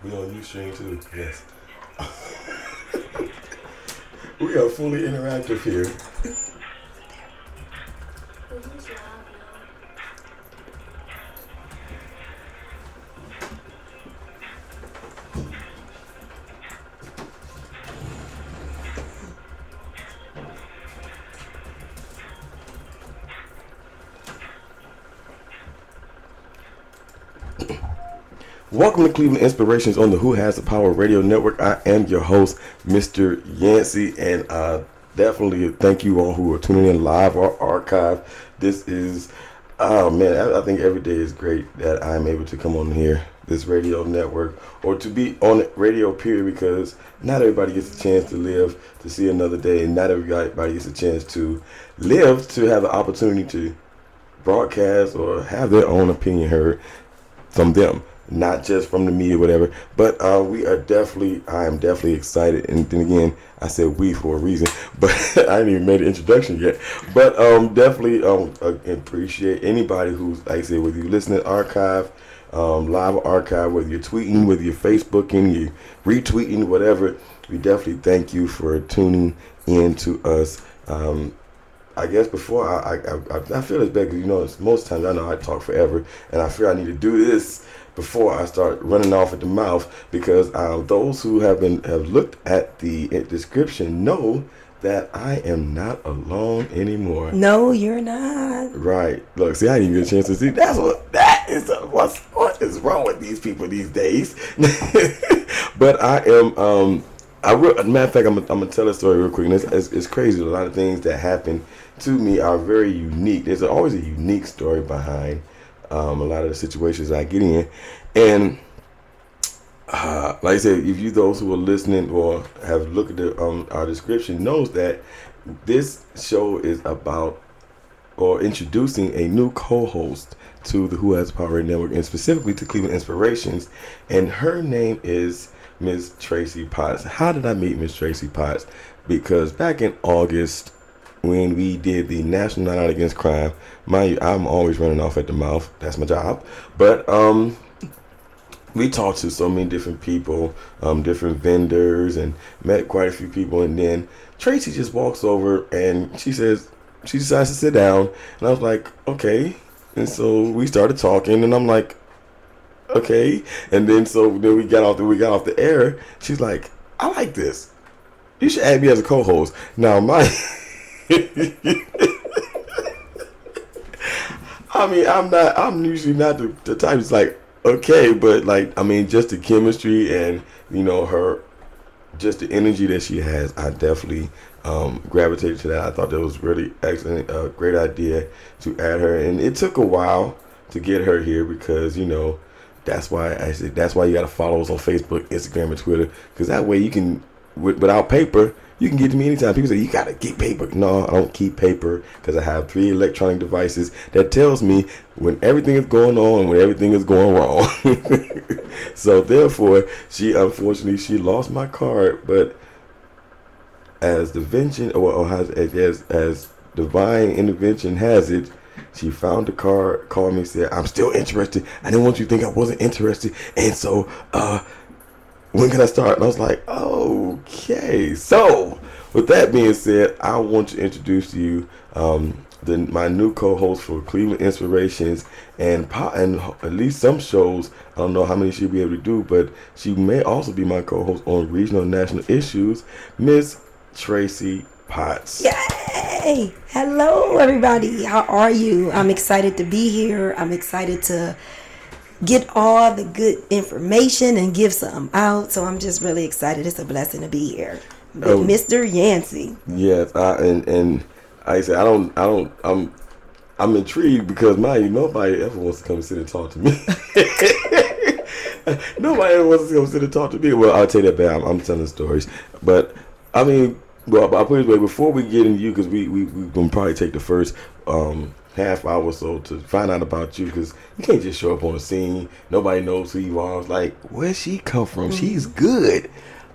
We on Ustream too. Yes. We are fully interactive here. Welcome to Cleveland Inspirations on the Who Has the Power Radio Network. I am your host, Mr. Yancey, and definitely thank you all who are tuning in live or archive. This is, oh man, I think every day is great that I'm able to come on here, this radio network, or to be on radio period, because not everybody gets a chance to live to see another day, and not everybody gets a chance to live to have the opportunity to broadcast or have their own opinion heard from them, not just from the media, whatever. But I am definitely excited. And then again, I said we for a reason, but I ain't even made an introduction yet. But definitely appreciate anybody who's, like I said, whether you listen to archive, live or archive, whether you're tweeting, whether you're Facebooking, you're retweeting, whatever. We definitely thank you for tuning in to us. I guess before I feel it's better because most times I know I talk forever, and I feel I need to do this before I start running off at the mouth, because those who have looked at the description know that I am not alone anymore. No, you're not. Right. Look, see, I didn't even get a chance to see. What is wrong with these people these days? But I am. Matter of fact, I'm gonna tell a story real quick. And it's crazy. A lot of things that happen to me are very unique. There's always a unique story behind a lot of the situations I get in. And like I said, if you those who are listening or have looked at our description knows that this show is about or introducing a new co-host to the Who Has Power Network, and specifically to Cleveland Inspirations. And her name is Miss Tracie Potts. How did I meet Miss Tracie Potts? Because back in August, when we did the National Night Out Against Crime, mind you, I'm always running off at the mouth. That's my job. But we talked to so many different people, different vendors, and met quite a few people. And then Tracie just walks over and she says, she decides to sit down. And I was like, okay. And so we started talking, and I'm like, okay. And then then we got off the air. She's like, I like this. You should add me as a co-host. Now I'm usually not the type that's like, okay, but like, I mean, just the chemistry and just the energy that she has, I definitely gravitated to that. I thought that was really excellent, great idea to add her, and it took a while to get her here because that's why I said you got to follow us on Facebook, Instagram, and Twitter, because that way you can, without paper, you can get to me anytime. People say you got to keep paper. No, I don't keep paper because I have 3 electronic devices that tells me when everything is going on and when everything is going wrong. So therefore, she lost my card, but as divination or as divine intervention has it, she found the card, called me, said, I'm still interested. I didn't want you to think I wasn't interested. And so, when can I start? And I was like, okay. So, with that being said, I want to introduce to you my new co-host for Cleveland Inspirations, and at least some shows. I don't know how many she'll be able to do, but she may also be my co-host on regional and national issues, Miss Tracie Potts. Yay! Hello, everybody. How are you? I'm excited to be here. I'm excited to get all the good information and give some out. So I'm just really excited. It's a blessing to be here with Mr. Yancey. Yes, and I said I'm intrigued because nobody ever wants to come sit and talk to me. Nobody ever wants to come sit and talk to me. Well, I'll tell you that back. I'm telling stories, but I mean, well, I'll put it this way. Before we get into you, because we gonna probably take the first half hour or so to find out about you, because you can't just show up on the scene. Nobody knows who you are. It's like, where'd she come from? She's good.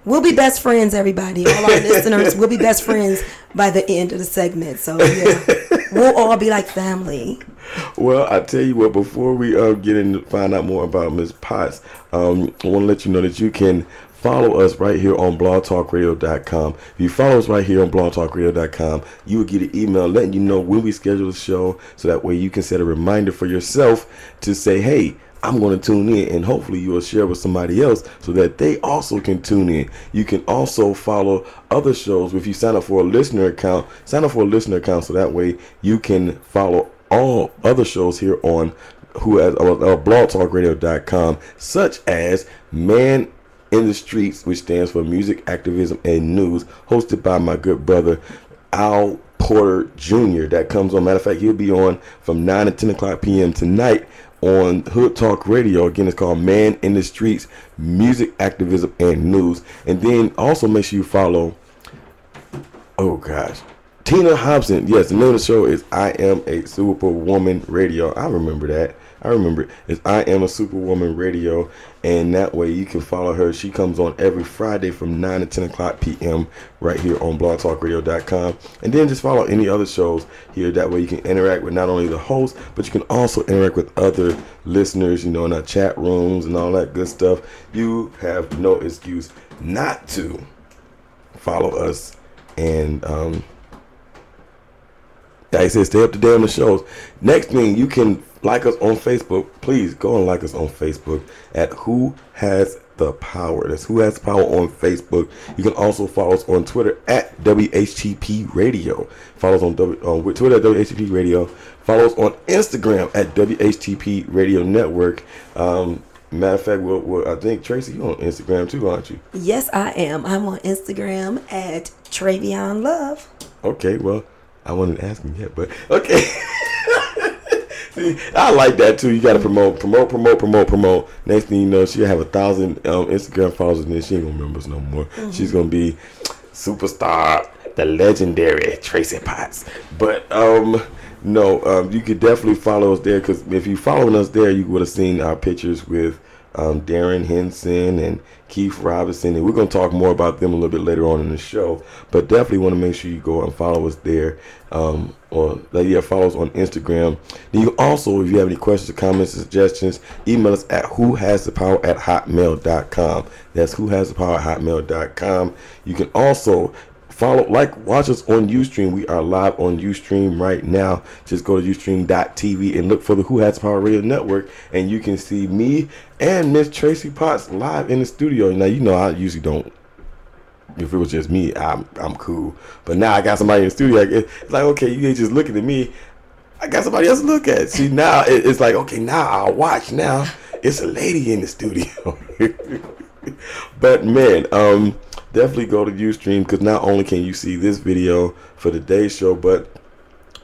We'll be best friends, everybody. All our listeners will be best friends by the end of the segment. So, yeah. We'll all be like family. Well, I tell you what, before we get in to find out more about Miss Potts, I want to let you know that you can follow us right here on blogtalkradio.com. If you follow us right here on blogtalkradio.com, you will get an email letting you know when we schedule the show, so that way you can set a reminder for yourself to say, hey, I'm going to tune in, and hopefully you will share with somebody else so that they also can tune in. You can also follow other shows. If you sign up for a listener account, so that way you can follow all other shows here on blogtalkradio.com, such as Man in the Streets, which stands for Music, Activism, and News, hosted by my good brother Al Porter Jr. That comes on. Matter of fact, he'll be on from 9 to 10 o'clock p.m. tonight on Hood Talk Radio. Again, it's called Man in the Streets, Music, Activism, and News. And then also make sure you follow, Tina Hobson. Yes, the name of the show is I Am a Superwoman Radio. I remember that. It's I Am a Superwoman Radio, and that way you can follow her. She comes on every Friday from 9 to 10 o'clock p.m. right here on blogtalkradio.com. And then just follow any other shows here. That way you can interact with not only the host, but you can also interact with other listeners, in our chat rooms and all that good stuff. You have no excuse not to follow us. And like I said, stay up to date on the shows. Next thing, you can like us on Facebook. Please go and like us on Facebook at Who Has the Power. That's Who Has the Power on Facebook. You can also follow us on Twitter at WHTP Radio. Follow us on Twitter at WHTP Radio. Follow us on Instagram at WHTP Radio Network. Matter of fact, I think, Tracie, you're on Instagram too, aren't you? Yes, I am. I'm on Instagram at Travion Love. Okay, well, I wasn't asking yet, but okay. See, I like that too. You got to promote. Next thing you know, she'll have 1,000 Instagram followers, and then she ain't gonna remember us no more. Mm-hmm. She's gonna be superstar, the legendary Tracie Potts. But you could definitely follow us there, because if you following us there, you would have seen our pictures with Darren Henson and Keith Robinson, and we're going to talk more about them a little bit later on in the show. But definitely want to make sure you go and follow us there, follow us on Instagram. Then you also, if you have any questions, comments, suggestions, email us at whohasthepower@hotmail.com. That's whohasthepower@hotmail.com. You can also watch us on Ustream. We are live on Ustream right now. Just go to ustream.tv and look for the Who Has the Power Radio Network, and you can see me and Miss Tracie Potts live in the studio. Now, I usually don't. If it was just me, I'm cool. But now I got somebody in the studio. It's like, okay, you ain't just looking at me. I got somebody else to look at. See, now it's like, okay, now I'll watch. Now it's a lady in the studio. But man, definitely go to Ustream, because not only can you see this video for today's show, but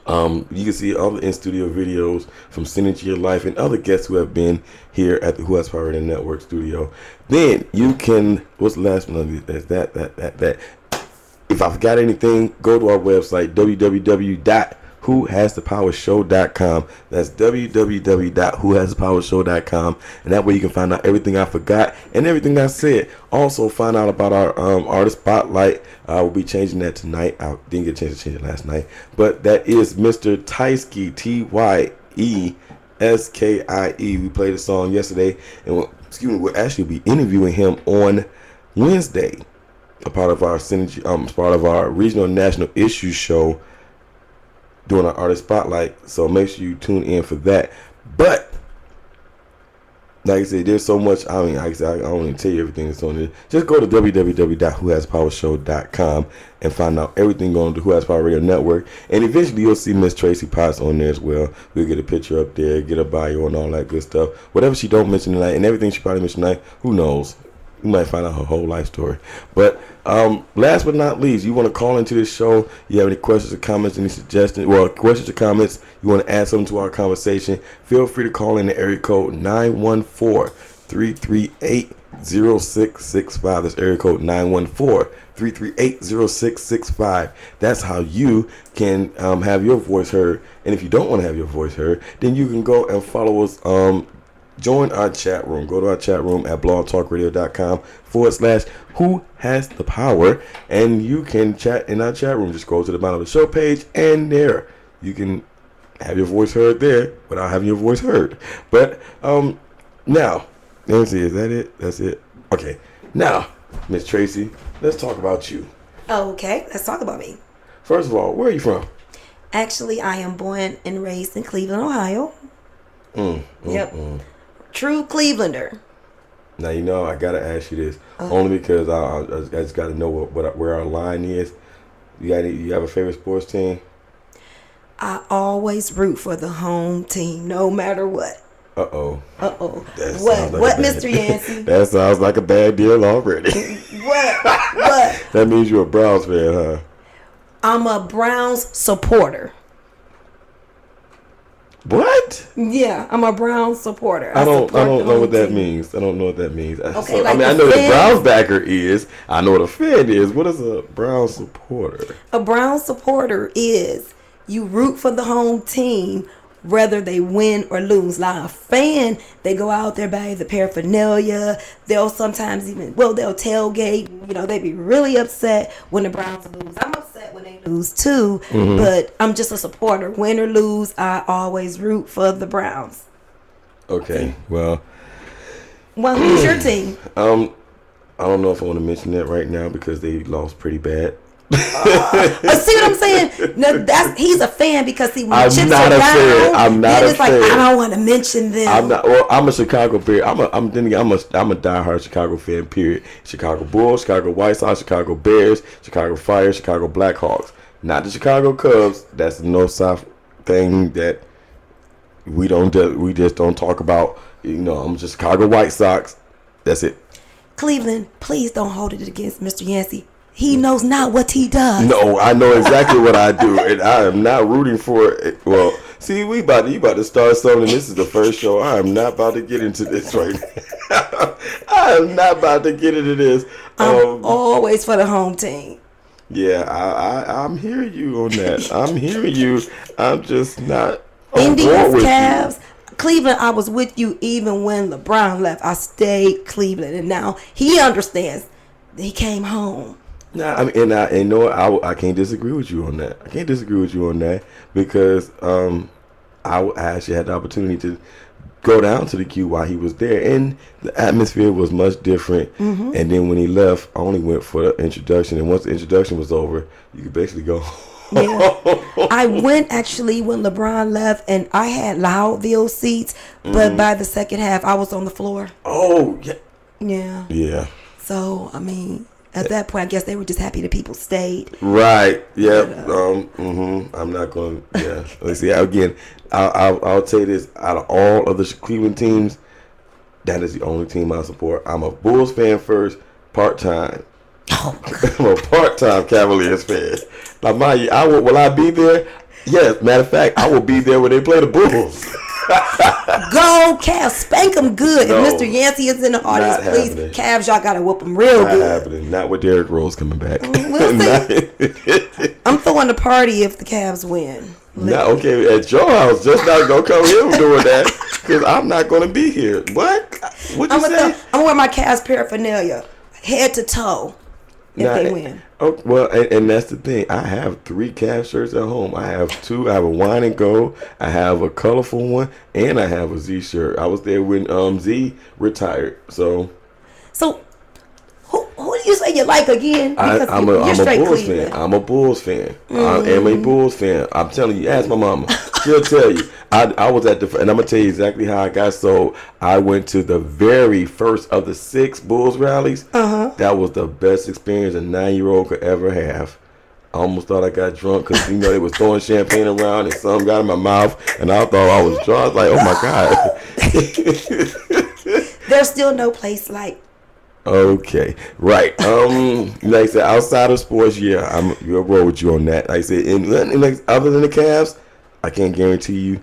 you can see other in-studio videos from Synergy Your Life and other guests who have been here at the Who Has Power Radio Network studio. Then you can, what's the last one? That. If I forgot anything, go to our website, www.whohasthepowershow.com. That's www.whohasthepowershow.com, and that way you can find out everything I forgot and everything I said. Also find out about our artist spotlight. We'll be changing that tonight. I didn't get a chance to change it last night, but that is Mr. Tracie, Tyeski. We played a song yesterday, and we'll actually be interviewing him on Wednesday, a part of our synergy, part of our regional and national issues show, doing our artist spotlight. So make sure you tune in for that. But like I said, there's so much. I mean, like I said, I don't even tell you everything that's on there. Just go to www.whohaspowershow.com and find out everything going to the Who Has Power Radio Network. And eventually you'll see Miss Tracie Potts on there as well. We'll get a picture up there, get a bio and all that good stuff. Whatever she don't mention tonight, and everything she probably mentioned tonight, who knows? You might find out her whole life story. But last but not least, you want to call into this show. You have any questions or comments, any suggestions, questions or comments, you want to add something to our conversation, feel free to call in the area code 914-338-0665. That's area code 914-338-0665. That's how you can have your voice heard. And if you don't want to have your voice heard, then you can go and follow us. Join our chat room. Go to our chat room at blogtalkradio.com/Who Has the Power, and you can chat in our chat room. Just go to the bottom of the show page, and there you can have your voice heard there without having your voice heard. But now, let me see, is that it? That's it. Okay. Now, Miss Tracie, let's talk about you. Okay, let's talk about me. First of all, where are you from? Actually, I am born and raised in Cleveland, Ohio. Yep. True Clevelander. Now, you know, I got to ask you this. Only because I just got to know where our line is. You have a favorite sports team? I always root for the home team, no matter what. Uh-oh. What, Mr. Yancey? That sounds like a bad deal already. What? That means you're a Browns fan, huh? I'm a Browns supporter. What? Yeah, I'm a Browns supporter. I don't know what that means. I don't know what that means. Okay, so, like I know what a Browns backer is. I know what a fan is. What is a Browns supporter? A Browns supporter is you root for the home team whether they win or lose. Now, a fan, they go out there, buy the paraphernalia. They'll sometimes they'll tailgate. You know, they be really upset when the Browns lose. I'm upset when they lose too, but I'm just a supporter. Win or lose, I always root for the Browns. Okay, well, who's your team? I don't know if I want to mention that right now because they lost pretty bad. See what I'm saying? No, he's a fan because when I'm chips not are a down, fan. I'm not then a it's like fan. I don't want to mention them. I'm not. Well, I'm a Chicago Bear. I'm a diehard Chicago fan. Period. Chicago Bulls, Chicago White Sox, Chicago Bears, Chicago Fire, Chicago Blackhawks. Not the Chicago Cubs. That's the North South thing that we just don't talk about. You know, I'm just Chicago White Sox. That's it. Cleveland, please don't hold it against Mr. Yancey. He knows not what he does. No, I know exactly what I do, and I am not rooting for it. Well, see, you about to start something. This is the first show. I am not about to get into this right now. I am not about to get into this. I'm always for the home team. Yeah, I'm hearing you on that. I'm hearing you. I'm just not on Indians, board with Cavs, you. Cleveland, I was with you even when LeBron left. I stayed Cleveland, and now he understands. He came home. Nah, I mean, and you know what? I can't disagree with you on that. I can't disagree with you on that because I actually had the opportunity to go down to the Q while he was there, and the atmosphere was much different. And then when he left, I only went for the introduction, and once the introduction was over, you could basically go. Yeah. I went actually when LeBron left, and I had Loudville seats, but by the second half, I was on the floor. Oh, yeah. Yeah. Yeah. So, I mean, at that point, I guess they were just happy that people stayed. Right. Yep. I'm not going to, yeah. Let's see. Again, I'll tell you this. Out of all of the Cleveland teams, that is the only team I support. I'm a Bulls fan first, part-time. Oh. I'm a part-time Cavaliers fan. Now, mind you, will I be there? Yes. Matter of fact, I will be there when they play the Bulls. Go Cavs, spank them good. No, if Mr. Yancey is in the audience, please, happening. Cavs, y'all gotta whoop them real Not good. happening. Not with Derrick Rose coming back. We'll see. I'm throwing the party if the Cavs win. Not okay at your house. Just not gonna come here doing that because I'm not gonna be here. What? What'd you say? I'm gonna wear my Cavs paraphernalia, head to toe, if they win. Oh, well, and that's the thing. I have 3 Cavs shirts at home. I have 2. I have a wine and go. I have a colorful one, and I have a Z shirt. I was there when Z retired. So who do you say you like again? Because I'm a Bulls fan. I'm a Bulls fan. I am a Bulls fan. I'm telling you. Ask my mama. She'll tell you. I was at and I'm gonna tell you exactly how I got sold. I went to the very first of the 6 Bulls rallies. That was the best experience a 9-year-old could ever have. I almost thought I got drunk because they was throwing champagne around and some got in my mouth, and I thought I was drunk. I was like, oh my god. There's still no place like. Okay, right. Like I said, outside of sports, yeah, I'll roll with you on that. Like I said, and like, other than the Cavs, I can't guarantee you.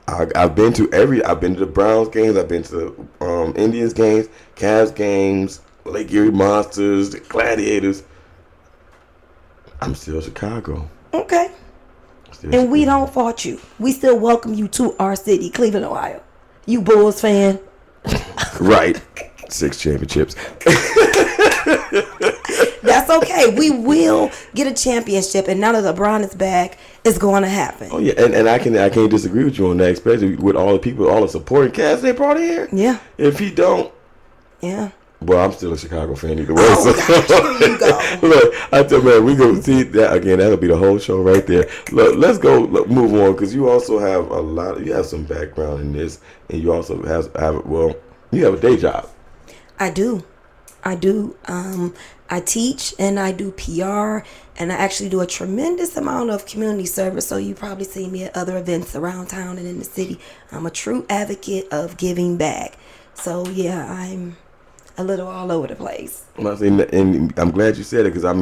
I've been to the Browns games. I've been to the Indians games, Cavs games, Lake Erie Monsters, the Gladiators. I'm still Chicago. Okay. And we don't fault you. We still welcome you to our city, Cleveland, Ohio. You Bulls fan. Right. 6 championships. That's okay. We will get a championship. And now that LeBron is back, it's going to happen. Oh yeah, and I can't disagree with you on that, especially with all the people, all the supporting cast they brought in here. Yeah. If he don't, yeah. well, I'm still a Chicago fan either way. Oh, So gosh, here you go. look, I tell you, man, we go see that again. That'll be the whole show right there. Look, let's go move on because you also have you have some background in this, and you also you have a day job. I do. I teach and I do PR and I actually do a tremendous amount of community service. So you probably see me at other events around town and in the city. I'm a true advocate of giving back. So yeah, I'm a little all over the place. And I'm glad you said it because I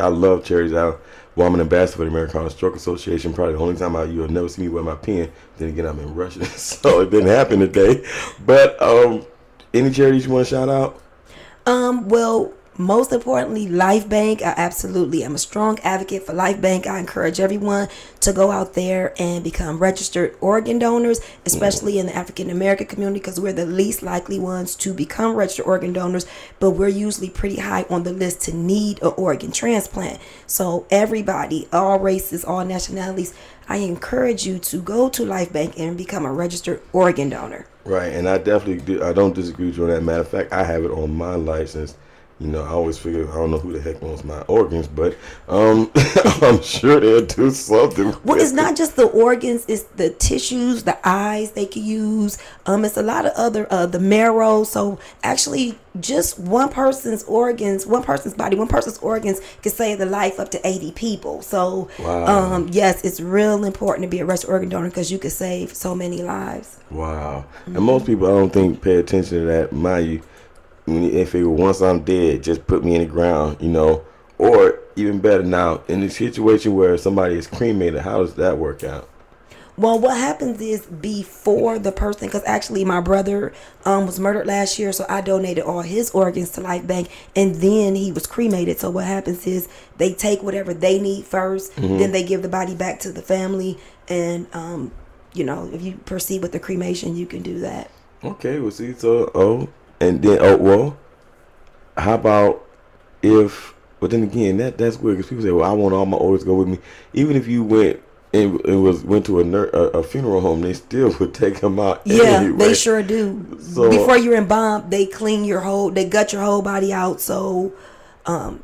love charities. I'm an ambassador for the American Stroke Association. Probably the only time you'll never see me wear my pen. Then again, I'm in Russia, so it didn't happen today. But any charities you want to shout out? Well, most importantly, Life Bank. I absolutely am a strong advocate for Life Bank. I encourage everyone to go out there and become registered organ donors, especially in the African American community, because we're the least likely ones to become registered organ donors, but we're usually pretty high on the list to need an organ transplant. So everybody, all races, all nationalities, I encourage you to go to Life Bank and become a registered organ donor. Right, and I definitely do. I don't disagree with you on that. Matter of fact, I have it on my license. You know, I always figure I don't know who the heck wants my organs, but I'm sure they'll do something. Well, it's not just the organs; it's the tissues, the eyes they can use. It's a lot of other the marrow. So actually, just one person's organs, one person's body, one person's organs can save the life up to 80 people. So wow. Yes, it's real important to be a registered organ donor because you can save so many lives. Wow. Mm-hmm. And most people, I don't think, pay attention to that. Mind you, if it once I'm dead, just put me in the ground, you know. Or even better now, in the situation where somebody is cremated, how does that work out? Well, what happens is before the person, because actually my brother was murdered last year, so I donated all his organs to Life Bank, and then he was cremated. So what happens is they take whatever they need first, mm-hmm. then they give the body back to the family, and you know, if you proceed with the cremation, you can do that. Okay, well, see, so how about if? But then again, that's weird because people say, "Well, I want all my organs to go with me." Even if you went to a funeral home, they still would take them out. Yeah, anyway. They sure do. So, before you're embalmed, they clean they gut your whole body out. So,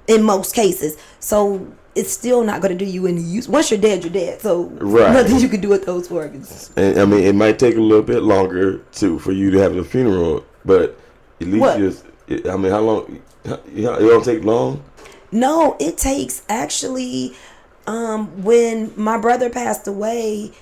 in most cases, so it's still not going to do you any use. Once you're dead, you're dead. So right. Nothing you can do with those organs. And I mean, it might take a little bit longer for you to have a funeral, but at least how long? It don't take long. No, it takes actually. When my brother passed away,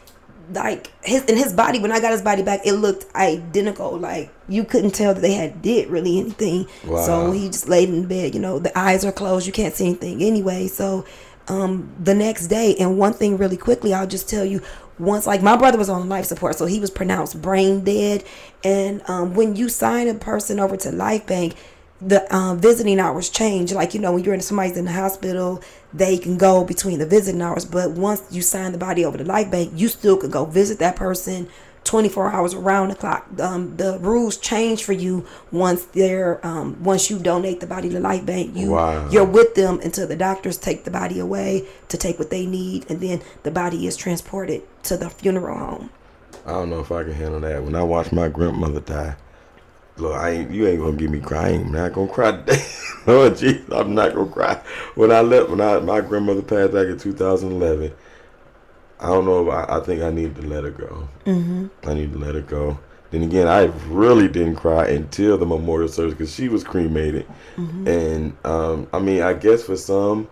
like his body, when I got his body back, it looked identical. Like you couldn't tell that they did really anything. Wow. So he just laid in bed. You know, the eyes are closed. You can't see anything anyway. So the next day, and one thing really quickly, I'll just tell you. Once, like my brother was on life support, so he was pronounced brain dead. And when you sign a person over to Life Bank, the visiting hours change. Like, you know, when somebody's in the hospital, they can go between the visiting hours. But once you sign the body over to Life Bank, you still could go visit that person 24 hours around the clock. The rules change for you once you donate the body to Life Bank. You're with them until the doctors take the body away to take what they need, and then the body is transported to the funeral home. I don't know if I can handle that. When I watched my grandmother die, look, you ain't gonna get me cry. I'm not gonna cry today. Oh, jeez, I'm not gonna cry. When my grandmother passed back in 2011. I don't know if I think I need to let her go. Mm-hmm. I need to let her go. Then again, I really didn't cry until the memorial service because she was cremated. Mm-hmm. And I mean, I guess for some,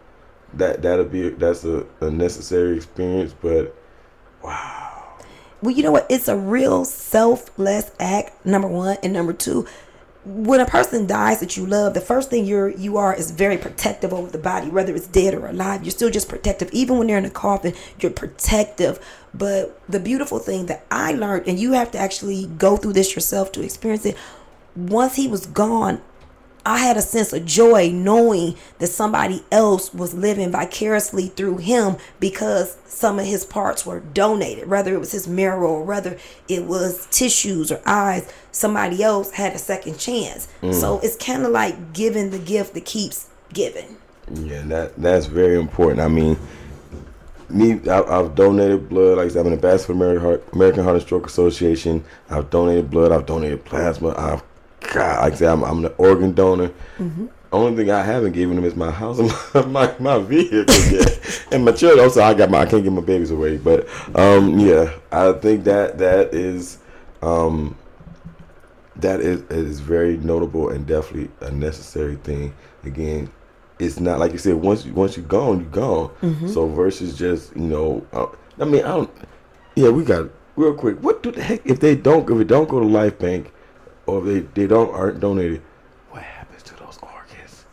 that's a necessary experience. But wow. Well, you know what? It's a real selfless act. Number one, and number two, when a person dies that you love, the first thing you are is very protective over the body, whether it's dead or alive. You're still just protective. Even when they're in a coffin, you're protective. But the beautiful thing that I learned, and you have to actually go through this yourself to experience it, once he was gone, I had a sense of joy knowing that somebody else was living vicariously through him because some of his parts were donated, whether it was his marrow or whether it was tissues or eyes. Somebody else had a second chance. So it's kind of like giving the gift that keeps giving. Yeah, that's very important. I mean, I've donated blood. Like I said, I'm an ambassador for American Heart and Stroke Association. I've donated blood. I've donated plasma. Like I said, I'm an organ donor. Mm-hmm. Only thing I haven't given them is my house and my vehicle yet, and my children. Also, I can't give my babies away. But yeah, I think that is very notable and definitely a necessary thing. Again, it's not like you said. Once you're gone, you're gone. Mm-hmm. So versus just I mean, I don't. Yeah, we got real quick. What the heck if it don't go to Life Bank, or if they aren't donated? What happens to those organs?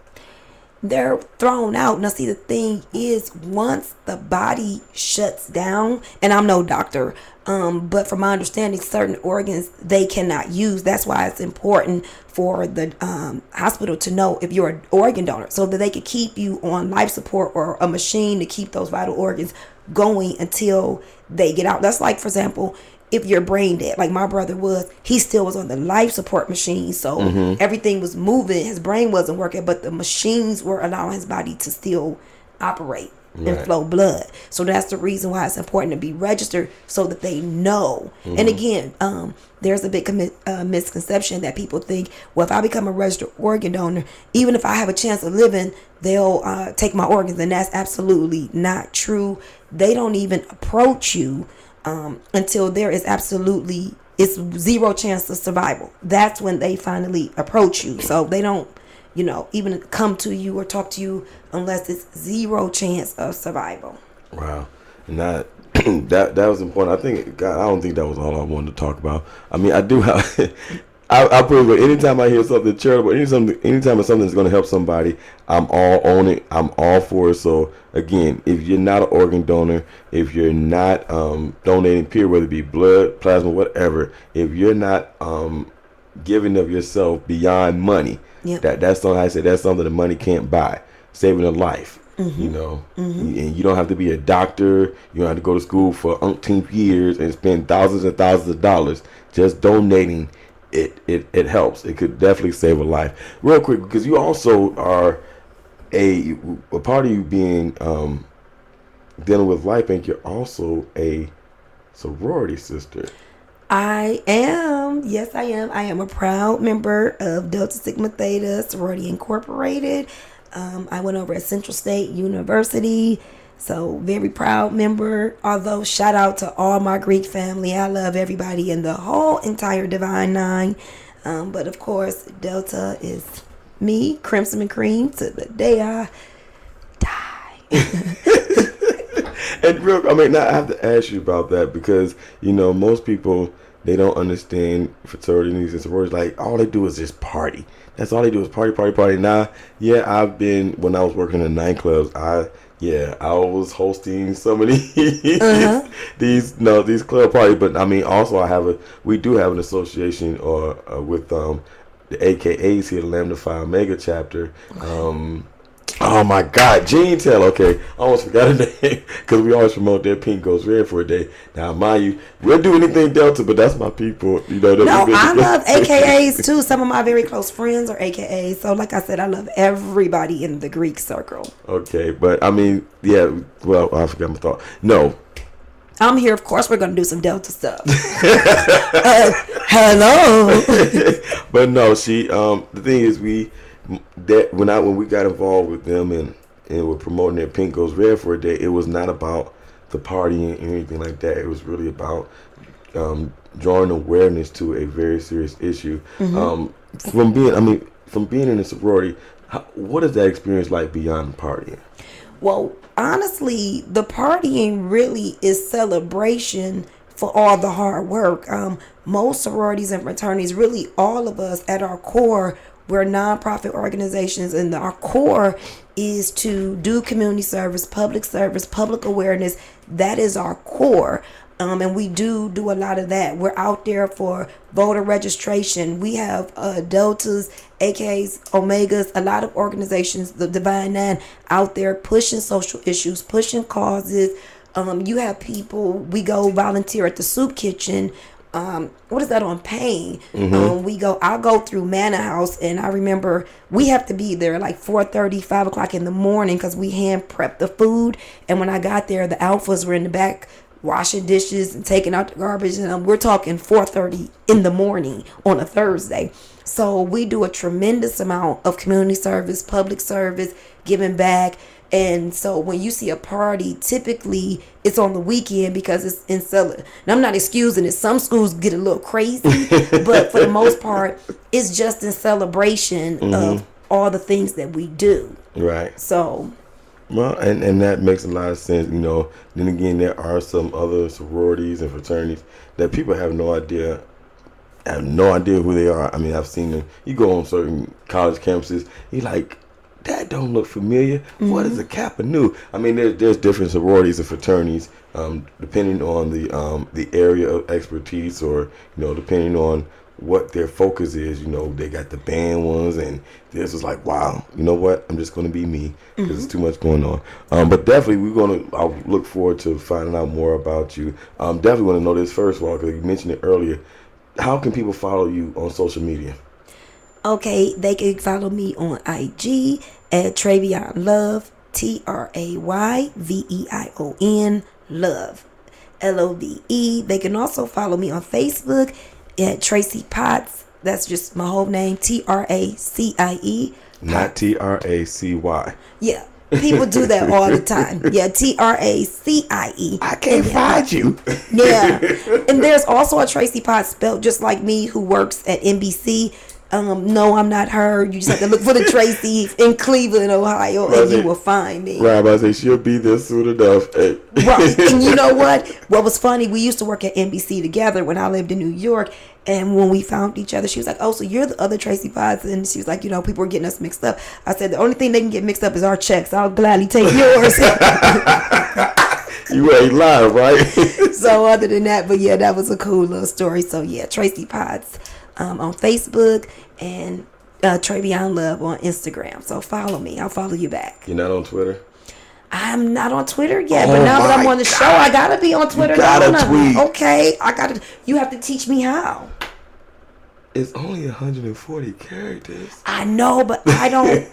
They're thrown out. Now, see, the thing is, once the body shuts down, and I'm no doctor, but from my understanding, certain organs they cannot use. That's why it's important for the hospital to know if you're an organ donor, so that they could keep you on life support or a machine to keep those vital organs going until they get out. That's like, for example, if you're brain dead, like my brother was, he still was on the life support machine. So everything was moving. His brain wasn't working, but the machines were allowing his body to still operate and flow blood. So that's the reason why it's important to be registered, so that they know. And again, there's a big misconception that people think, well, if I become a registered organ donor, even if I have a chance of living, they'll take my organs. And that's absolutely not true. They don't even approach you until there is it's zero chance of survival. That's when they finally approach you. So they don't, even come to you or talk to you unless it's zero chance of survival. Wow. And that was important. I don't think that was all I wanted to talk about. I mean, I do have I put it, anytime I hear something charitable, anytime it's something that's going to help somebody, I'm all on it. I'm all for it. So again, if you're not an organ donor, if you're not donating, period, whether it be blood, plasma, whatever, if you're not giving of yourself beyond money, that's something I say. That's something the money can't buy. Saving a life. And you don't have to be a doctor. You don't have to go to school for umpteenth years and spend thousands and thousands of dollars. Just donating. It helps. It could definitely save a life. Real quick, because you also are a part of you being dealing with Life Bank, you're also a sorority sister. I am. Yes, I am. I am a proud member of Delta Sigma Theta Sorority Incorporated. I went over at Central State University. So very proud member. Although shout out to all my Greek family. I love everybody in the whole entire Divine Nine. But of course, Delta is me, Crimson and Cream, to the day I die. And I have to ask you about that because, most people, they don't understand fraternities and sororities. Like, all they do is just party. That's all they do is party, party, party. Now, when I was working in nightclubs, I was hosting some of these club parties. But I mean, also we do have an association with the AKAs here, the Lambda Phi Omega chapter. Oh my God, Gene Tell. Okay, I almost forgot her name because we always promote their Pink Goes Red for a day. Now, mind you, we'll do anything Delta, but that's my people. No, I love AKAs too. Some of my very close friends are AKAs. So, like I said, I love everybody in the Greek circle. Okay, but I mean, well, I forgot my thought. No. I'm here. Of course, we're going to do some Delta stuff. Hello. But no, the thing is, when we got involved with them and were promoting their Pink Goes Red for a day, it was not about the partying and anything like that. It was really about drawing awareness to a very serious issue. From being in a sorority, what is that experience like beyond partying? Well, honestly, the partying really is celebration for all the hard work. Most sororities and fraternities, really all of us at our core, we're nonprofit organizations, and our core is to do community service, public awareness. That is our core. And we do a lot of that. We're out there for voter registration. We have Deltas, AKs, Omegas, a lot of organizations, the Divine Nine, out there pushing social issues, pushing causes. You have people, we go volunteer at the soup kitchen what is that on Payne? I'll go through Manor House, and I remember we have to be there like 4:30, 5 o'clock in the morning because we hand prep the food. And when I got there, the alphas were in the back washing dishes and taking out the garbage, and we're talking 4:30 in the morning on a Thursday. So we do a tremendous amount of community service, public service, giving back. And so when you see a party, typically it's on the weekend because it's in cellar. And I'm not excusing it. Some schools get a little crazy, but for the most part, it's just in celebration of all the things that we do. Right. So. Well, and that makes a lot of sense. Then again, there are some other sororities and fraternities that people have no idea. I have no idea who they are. I mean, I've seen them. You go on certain college campuses, you're like, that don't look familiar. What is a Kappa Nu? I mean, there's different sororities and fraternities, depending on the area of expertise, or depending on what their focus is. They got the band ones, and this was like, wow, you know what? I'm just going to be me because there's too much going on. But definitely, I'll look forward to finding out more about you. Definitely want to know this first of all, because you mentioned it earlier. How can people follow you on social media? Okay, they can follow me on IG at Travion Love, TRAYVEION Love, LOVE. They can also follow me on Facebook at Tracie Potts. That's just my whole name, TRACIE. Not TRACY. Yeah. People do that all the time. Yeah, TRACIE. I can't find you. Yeah. And there's also a Tracie Potts spelled just like me who works at NBC. No, I'm not her. You just have to look for the Tracie in Cleveland, Ohio, and you will find me. Right, I say she'll be there soon enough. Right. And you know what? What was funny, we used to work at NBC together when I lived in New York. And when we found each other, she was like, oh, so you're the other Tracie Potts. And she was like, people were getting us mixed up. I said, the only thing they can get mixed up is our checks. I'll gladly take yours. You ain't lying, right? So other than that, but yeah, that was a cool little story. So yeah, Tracie Potts on Facebook, and Travion Love on Instagram. So follow me. I'll follow you back. You're not on Twitter? I'm not on Twitter yet, but now that I'm on the show, I gotta be on Twitter. You gotta tweet. Okay, you have to teach me how. It's only 140 characters. I know, but I don't.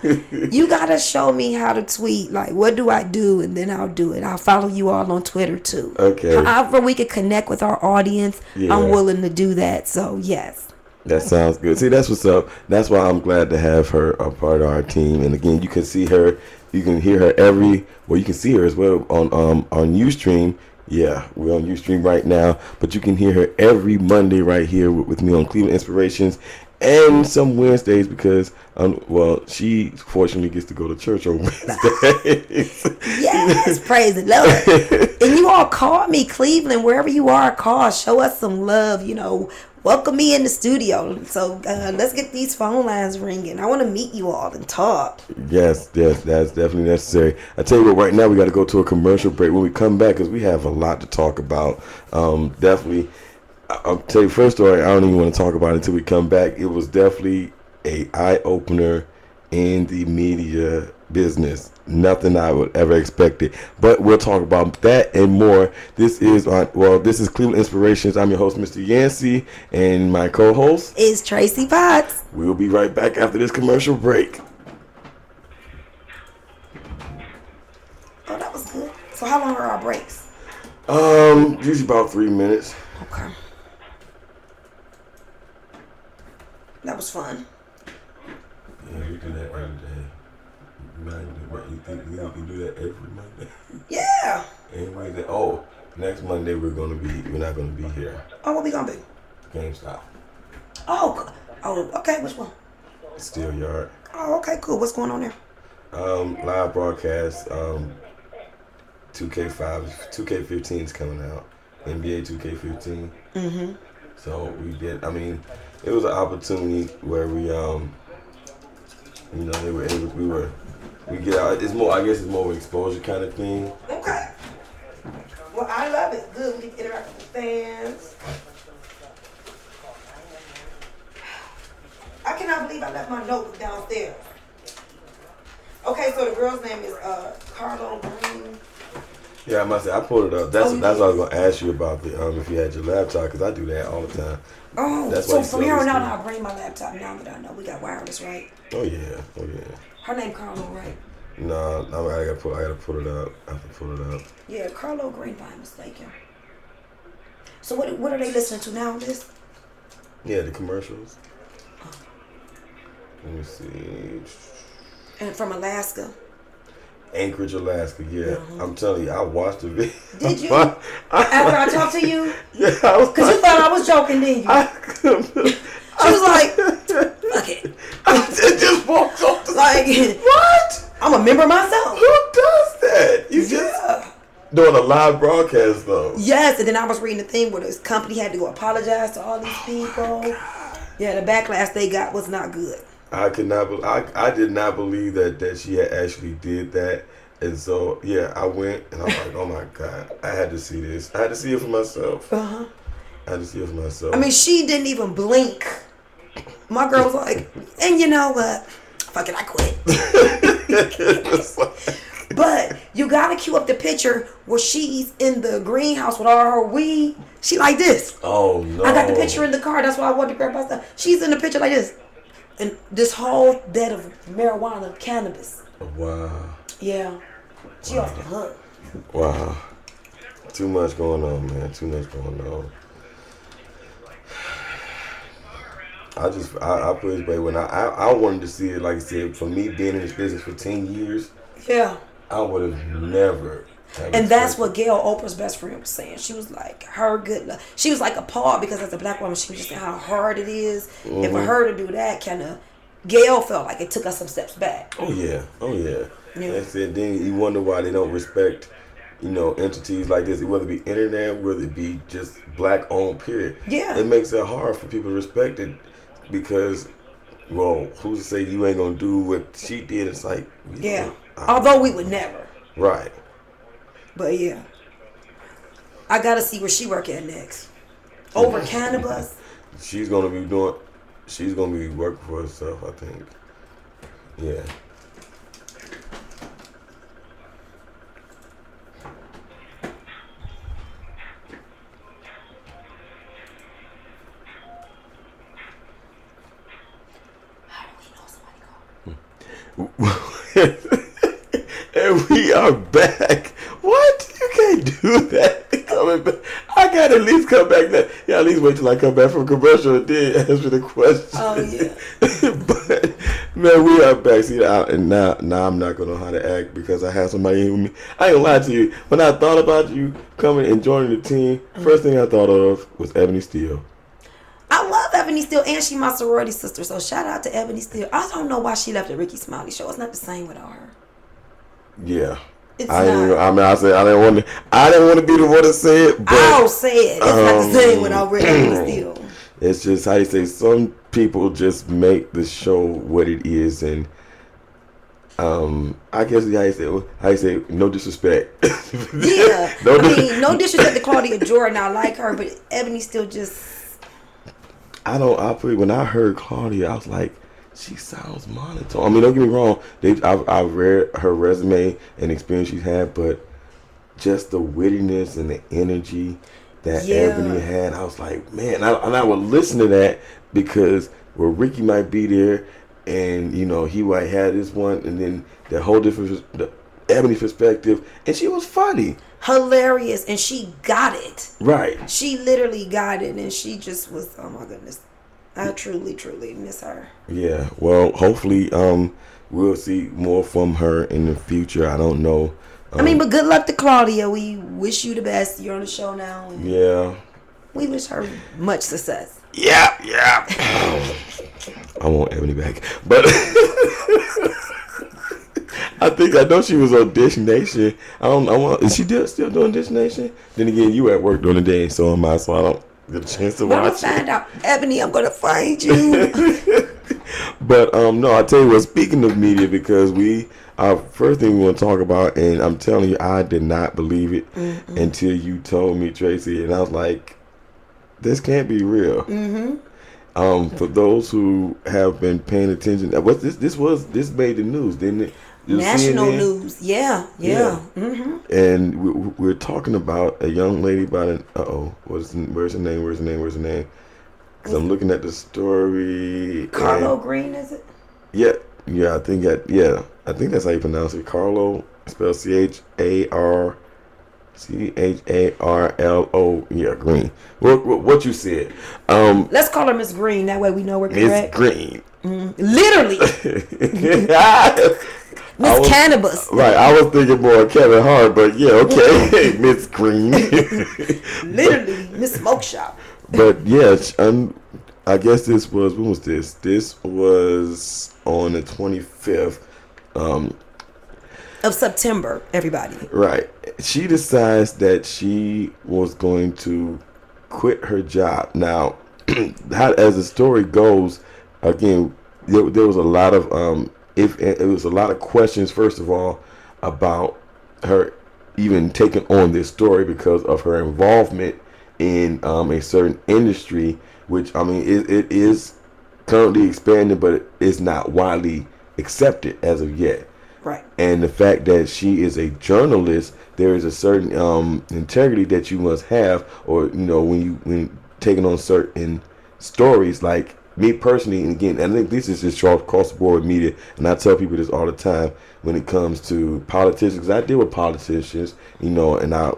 You gotta show me how to tweet. Like, what do I do? And then I'll do it. I'll follow you all on Twitter too. Okay. However we could connect with our audience, I'm willing to do that. So yes. That sounds good. See, that's what's up. That's why I'm glad to have her a part of our team. And again, you can see her, you can hear her you can see her as well on Ustream. Yeah, we're on Ustream right now, but you can hear her every Monday right here with me on Cleveland Inspirations, and some Wednesdays because, she fortunately gets to go to church on Wednesdays. Yes, praise the Lord. And you all call me, Cleveland, wherever you are, call, show us some love, welcome me in the studio. So let's get these phone lines ringing. I want to meet you all and talk. Yes, that's definitely necessary. I tell you what, right now we got to go to a commercial break. When we come back, because we have a lot to talk about, definitely. I'll tell you first story. I don't even want to talk about it until we come back. It was definitely a eye-opener in the media business. Nothing I would ever expected. But we'll talk about that and more. This is Cleveland Inspirations. I'm your host, Mr. Yancey, and my co-host is Tracie Potts. We'll be right back after this commercial break. Oh, that was good. So how long are our breaks? Usually about 3 minutes. Okay. That was fun. Yeah, we do that every day. You think we can do that every Monday? Yeah. Every Wednesday. Oh, next Monday we're not gonna be here. Oh, what we gonna be? GameStop. Oh, okay. Which one? Steel Yard. Oh, okay, cool. What's going on there? Live broadcast. 2K15 is coming out. NBA 2K15. Mm-hmm. So it was an opportunity where we we get out. It's more, I guess, it's more of an exposure kind of thing. Okay. Well, I love it. Good. We can interact with the fans. I cannot believe I left my notebook downstairs. Okay, so the girl's name is Carlo Green. Yeah, I must say I pulled it up. That's what I was gonna ask you about the if you had your laptop because I do that all the time. Oh, That's why so you from see here all on these out, things. I'll bring my laptop now that I know we got wireless, right? Oh yeah, oh yeah. Her name Carlo, right? No, I gotta pull it up. I have to pull it up. Yeah, Carlo Green, if I'm mistaken. So what are they listening to now, Liz? Yeah, the commercials. Let me see. And from Alaska. Anchorage, Alaska. Yeah, Mm-hmm. I'm telling you, I watched the video. Did you? After I talked to you? Yeah, I was. Because you thought I was joking, didn't you? She was like, fuck it. It just walks off the Like, what? I'm a member myself. Who does that? You just Yeah. doing a live broadcast though. Yes, and then I was reading the thing where this company had to go apologize to all these people. Yeah, the backlash they got was not good. I could not. I did not believe that she had actually did that. And so yeah, I went and I was like, oh my god, I had to see this. I had to see it for myself. Uh-huh. I had to see it for myself. I mean, she didn't even blink. My girl was like, and you know what? Fuck it, I quit. But you gotta cue up the picture where she's in the greenhouse with all her weed. She like this. Oh no! I got the picture in the car. That's why I wanted to grab my stuff. She's in the picture like this, and this whole bed of marijuana, cannabis. Wow. Yeah, she off the hook. Wow. Too much going on, man. Too much going on. I put it back when I wanted to see it, like I said, for me being in this business for 10 years, Yeah. I would have never. And that's what Gail, Oprah's best friend, was saying. She was like, her good luck. She was like appalled because as a black woman, she was just saying how hard it is. Mm-hmm. And for her to do that, kind of, Gail felt like it took us some steps back. Oh yeah, oh yeah. Yeah. That's it. Then you wonder why they don't respect, entities like this, whether it be internet, whether it be just black owned. Period. Yeah. It makes it hard for people to respect it because, well, who's to say you ain't gonna do what she did? It's like, Yeah. Although we would never. Right. But yeah. I gotta see where she work at next. Over cannabis. She's gonna be working for herself, I think. Yeah. How do we know somebody called? And we are back. What? You can't do that. Coming back. I gotta at least come back now. Yeah, at least wait till I come back from commercial and then answer the question. Oh yeah. But man, we are back. See, and now I'm not gonna know how to act because I have somebody here with me. I ain't gonna lie to you. When I thought about you coming and joining the team, first thing I thought of was Ebony Steele. I love Ebony Steele, and she my sorority sister. So shout out to Ebony Steele. I don't know why she left the Ricky Smiley show. It's not the same without her. Yeah. It's I not. said I didn't want to be the one to say it, but I'll say it. It's not the same without Ebony Steele. it's just how you say some people just make the show what it is, and I guess how you say no disrespect. Yeah. No disrespect to Claudia Jordan. I like her, but Ebony Steele just. When I heard Claudia, I was like, she sounds monotone. I mean, don't get me wrong. I've read her resume and experience she's had, but just the wittiness and the energy that Ebony had, I was like, man. And I would listen to that because Ricky might be there, and he might have this one, and then the whole different Ebony perspective, and she was funny, hilarious, and she got it. Right. She literally got it, and she just was. Oh my goodness. I truly, truly miss her. Yeah, well, hopefully, we'll see more from her in the future. I don't know. But good luck to Claudia. We wish you the best. You're on the show now. And yeah. we wish her much success. Yeah. I want Ebony back, but I know she was on Dish Nation. Is she still doing Dish Nation? Then again, you at work during the day, so am I. So I don't get a chance to When I watch find out, Ebony, I'm gonna find you. But no, I tell you what. Speaking of media, because our first thing we want to talk about, and I'm telling you, I did not believe it until you told me, Tracie, and I was like, this can't be real. For those who have been paying attention, this made the news, didn't it? You National CNN? news. Yeah. Yeah. Mm-hmm. And we're talking about a young lady about an where's her name? Where's her name? Because I'm looking at the story and Carlo Green, is it? yeah, I think that's how you pronounce it. Carlo, spelled Charlo. Yeah, Green. What you said? Let's call her Miss Green. That way we know we're Miss correct. Green. Literally, I Miss was Cannabis. right. I was thinking more Kevin Hart, but yeah, okay, Miss Green. Literally, Miss Smoke Shop. But yeah, I guess this was when was this? This was on the 25th. Of September, everybody. Right. She decides that she was going to quit her job. Now, as the story goes, again, there was a lot of if it was a lot of questions. First of all, about her even taking on this story because of her involvement in a certain industry, which I mean it is currently expanding, but it's not widely accepted as of yet. Right. And the fact that she is a journalist, there is a certain integrity that you must have, or when taking on certain stories. Like me personally, and again, I think this is just across the board with media, and I tell people this all the time when it comes to politicians. Because I deal with politicians, and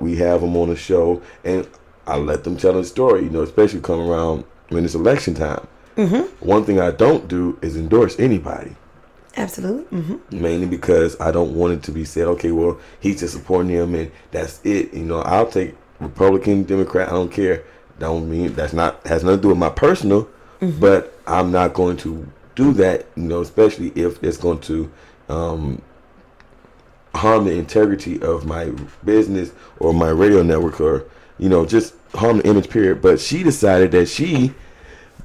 we have them on the show, and I let them tell a story, especially come around when it's election time. Mm-hmm. One thing I don't do is endorse anybody. Absolutely. Mm-hmm. Mainly because I don't want it to be said, okay, well, he's just supporting him and that's it. I'll take Republican, Democrat, I don't care. Don't mean has nothing to do with my personal, but I'm not going to do that, especially if it's going to harm the integrity of my business or my radio network, or, just harm the image, period. But she decided that she,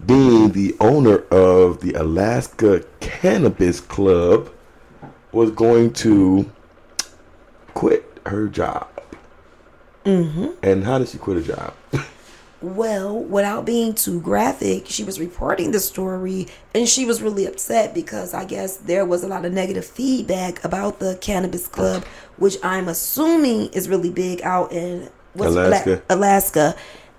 being the owner of the Alaska Cannabis Club, was going to quit her job. Mm-hmm. And how did she quit her job? Well, without being too graphic, she was reporting the story and she was really upset because I guess there was a lot of negative feedback about the Cannabis Club, which I'm assuming is really big out in Alaska.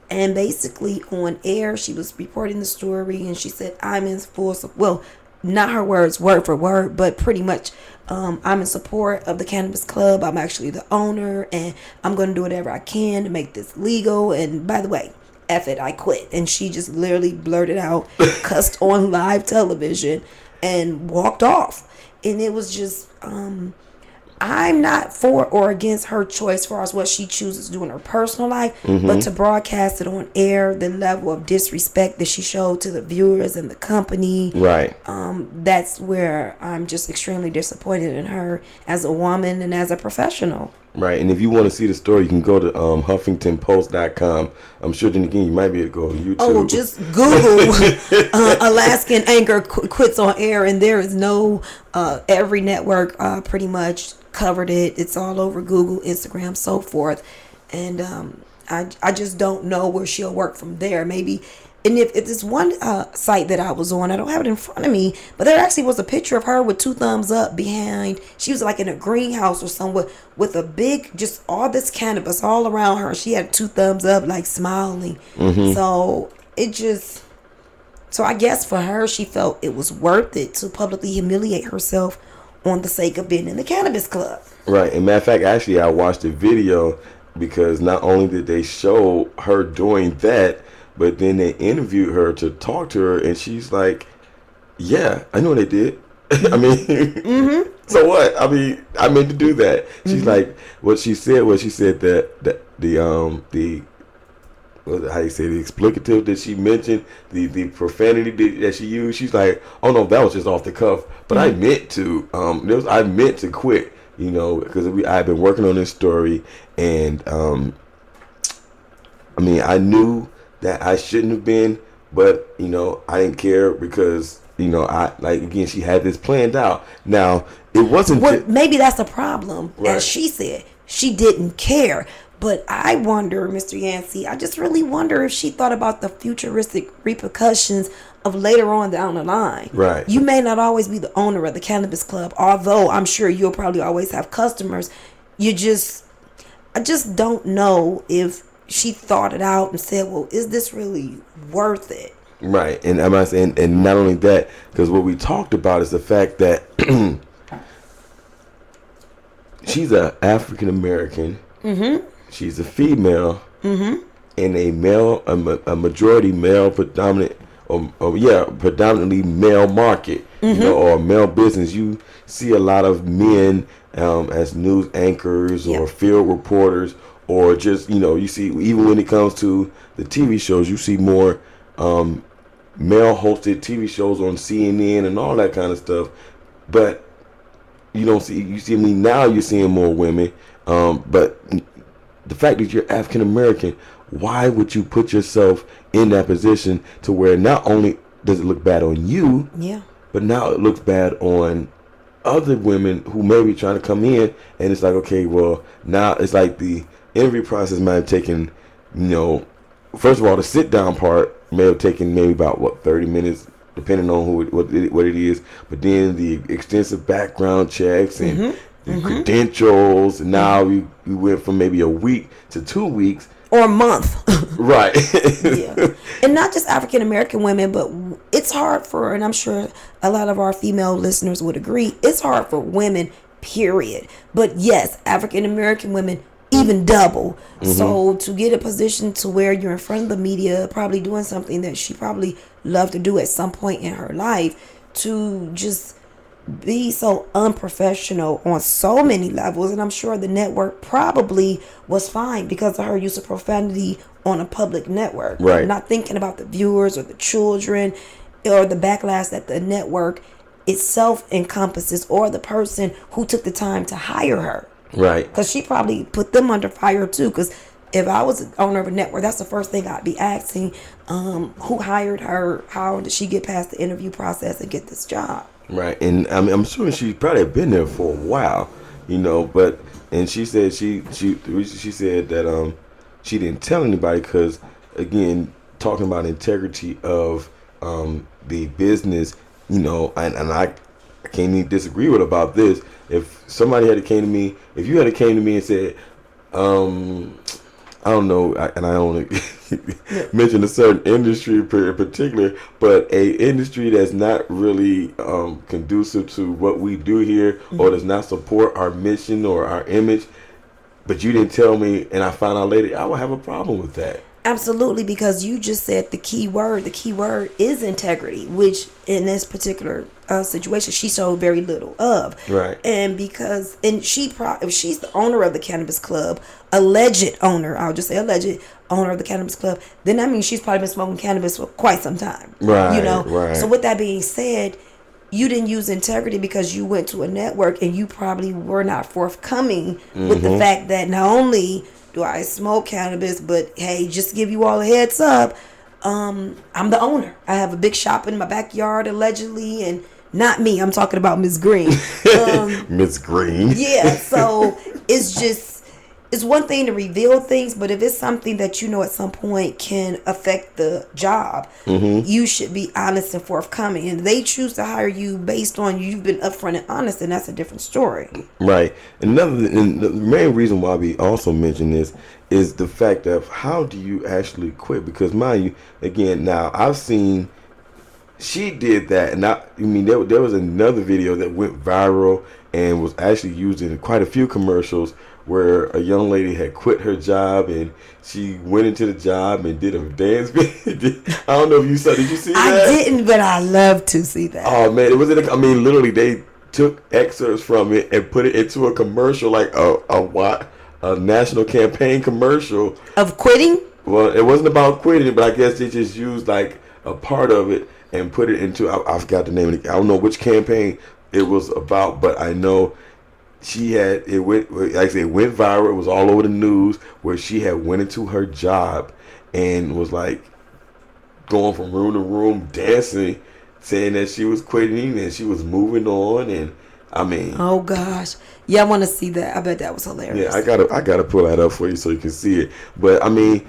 And basically on air, she was reporting the story and she said, I'm in full support. Well, not her words word for word, but pretty much I'm in support of the Cannabis Club. I'm actually the owner and I'm going to do whatever I can to make this legal. And by the way, F it, I quit. And she just literally blurted out, cussed on live television and walked off. And it was just... I'm not for or against her choice as far as what she chooses to do in her personal life, but to broadcast it on air, the level of disrespect that she showed to the viewers and the company, right? That's where I'm just extremely disappointed in her as a woman and as a professional. Right, and if you want to see the story, you can go to HuffingtonPost.com. I'm sure then again you might be able to go to YouTube. Oh, just Google Alaskan anchor quits on air, and there is no every network pretty much covered it. It's all over Google, Instagram, so forth. And I just don't know where she'll work from there. Maybe. And if this one site that I was on, I don't have it in front of me, but there actually was a picture of her with 2 thumbs up behind. She was like in a greenhouse or somewhere with a big, just all this cannabis all around her. She had 2 thumbs up, like smiling. So so I guess for her, she felt it was worth it to publicly humiliate herself on the sake of being in the Cannabis Club. Right. And matter of fact, actually, I watched the video because not only did they show her doing that, but then they interviewed her to talk to her, and she's like, "Yeah, I know they did. I mean, so what? I mean, I meant to do that." She's like, what she said was, she said that the how you say the explicative that she mentioned, the profanity that she used. She's like, "Oh no, that was just off the cuff, but I meant to. I meant to quit, because I've been working on this story, and I mean, I knew that I shouldn't have been, but I didn't care because I again, she had this planned out. Now it wasn't. Well, maybe that's the problem, right. As she said, she didn't care. But I wonder, Mr. Yancey, I just really wonder if she thought about the futuristic repercussions of later on down the line. Right. You may not always be the owner of the cannabis club, although I'm sure you'll probably always have customers. I just don't know if she thought it out and said, well, is this really worth it? Right. And I'm not saying, and not only that, because what we talked about is the fact that she's a African American. Mm-hmm. She's a female. Mm-hmm. In a a majority male predominant, predominantly male market, or male business. You see a lot of men as news anchors or field reporters, or just, you see, even when it comes to the TV shows, you see more male hosted TV shows on CNN and all that kind of stuff. But you see me now, you're seeing more women. But the fact that you're African American, why would you put yourself in that position to where not only does it look bad on you, but now it looks bad on other women who may be trying to come in, and it's like, okay, well, now it's like the interview process might have taken, first of all, the sit down part may have taken maybe about 30 minutes, depending on what it is, but then the extensive background checks and the credentials, and now we went from maybe a week to 2 weeks. Or a month. Right. Yeah. And not just African American women, but it's hard for, and I'm sure a lot of our female listeners would agree, it's hard for women, period. But yes, African American women, even double. So to get a position to where you're in front of the media, probably doing something that she probably loved to do at some point in her life, to just be so unprofessional on so many levels. And I'm sure the network probably was fine because of her use of profanity on a public network, right? Not thinking about the viewers or the children or the backlash that the network itself encompasses, or the person who took the time to hire her, right? Because she probably put them under fire too. Because if I was the owner of a network, that's the first thing I'd be asking: who hired her? How did she get past the interview process and get this job? Right. And I'm sure she probably had been there for a while, but, and she said she said that she didn't tell anybody because, again, talking about integrity of the business, and I can't even disagree with about this. If somebody had came to me, if you had came to me and said, I don't know, and I don't mention a certain industry in particular, but a industry that's not really conducive to what we do here, or does not support our mission or our image, but you didn't tell me, and I found out later, I would have a problem with that. Absolutely, because you just said the key word. The key word is integrity, which in this particular situation, she showed very little of. Right. And if she's the owner of the cannabis club, alleged owner, I'll just say alleged owner of the cannabis club, then that means she's probably been smoking cannabis for quite some time. Right. Right. So with that being said, you didn't use integrity because you went to a network and you probably were not forthcoming with the fact that not only do I smoke cannabis, but hey, just to give you all a heads up, I'm the owner. I have a big shop in my backyard, allegedly, and not me. I'm talking about Miss Green. Miss Green. Yeah, so it's one thing to reveal things, but if it's something that at some point can affect the job, you should be honest and forthcoming. And they choose to hire you based on you've been upfront and honest, and that's a different story. Right. And the main reason why we also mention this is the fact of how do you actually quit? Because mind you, again, now I've seen she did that, and there was another video that went viral and was actually used in quite a few commercials, where a young lady had quit her job and she went into the job and did a dance video. I don't know if you saw. Did you see that? I didn't, but I love to see that. Oh man, it was literally they took excerpts from it and put it into a commercial, like a national campaign commercial Of quitting? Well, it wasn't about quitting, but I guess they just used like a part of it and put it into. I forgot the name of it. I don't know which campaign it was about, but I know it went viral. It was all over the news, where she had went into her job and was like going from room to room dancing, saying that she was quitting and she was moving on, and I mean, Oh gosh, yeah, I want to see that. I bet that was yeah, hilarious. I gotta pull that up for you so you can see it. But I mean,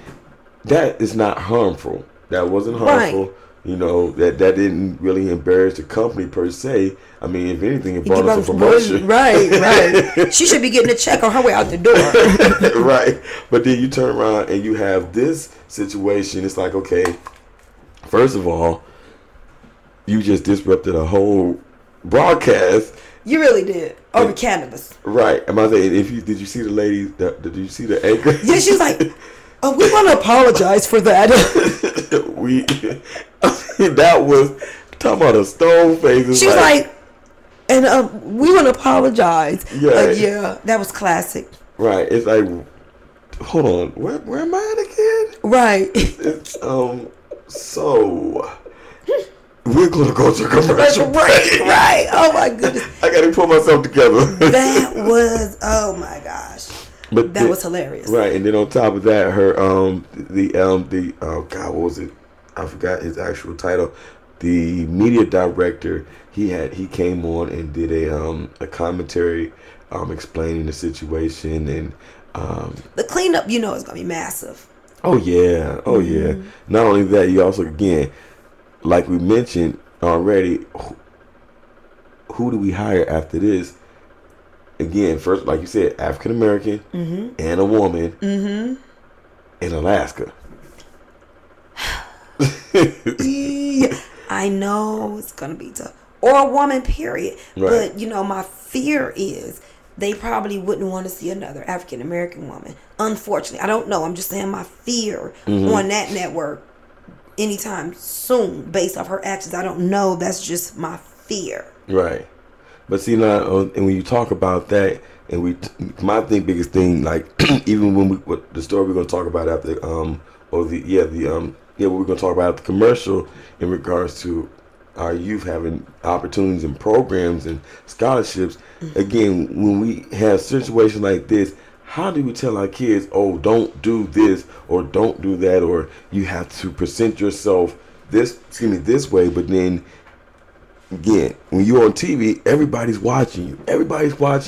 that is not harmful. That wasn't Right. harmful. That didn't really embarrass the company per se. I mean, if anything, it You brought keep us a on promotion. right, right. She should be getting a check on her way out the door. Right. But then you turn around and you have this situation. It's like, okay, first of all, you just disrupted a whole broadcast. You really did over cannabis. Right. Am I saying, did you see the lady, did you see the anchor? Yeah, she was like, "Oh, we want to apologize for that." That was, talking about a stone face. She was like, "And we want to apologize." Yeah. Yeah, that was classic. Right. It's like, hold on, where am I at again? Right. So we're gonna go to commercial. Right. Oh my goodness. I gotta pull myself together. That was, oh my gosh. But that was hilarious. Right, and then on top of that, her the oh God, what was it? I forgot his actual title. The media director, he came on and did a commentary explaining the situation and The cleanup, is going to be massive. oh yeah. Not only that, you also, again, like we mentioned already, who do we hire after this? Again, first, like you said, African American and a woman in Alaska. Yeah, I know it's going to be tough. Or a woman, period. Right. But, my fear is they probably wouldn't want to see another African American woman. Unfortunately. I don't know. I'm just saying my fear on that network anytime soon based off her actions. I don't know. That's just my fear. Right. But see now, and when you talk about that, and my biggest thing, like even when what the story we're gonna talk about after, what we're gonna talk about at the commercial in regards to our youth having opportunities and programs and scholarships. Again, when we have situations like this, how do we tell our kids, oh, don't do this or don't do that, or you have to present yourself this way, but then again, when you're on TV, everybody's watching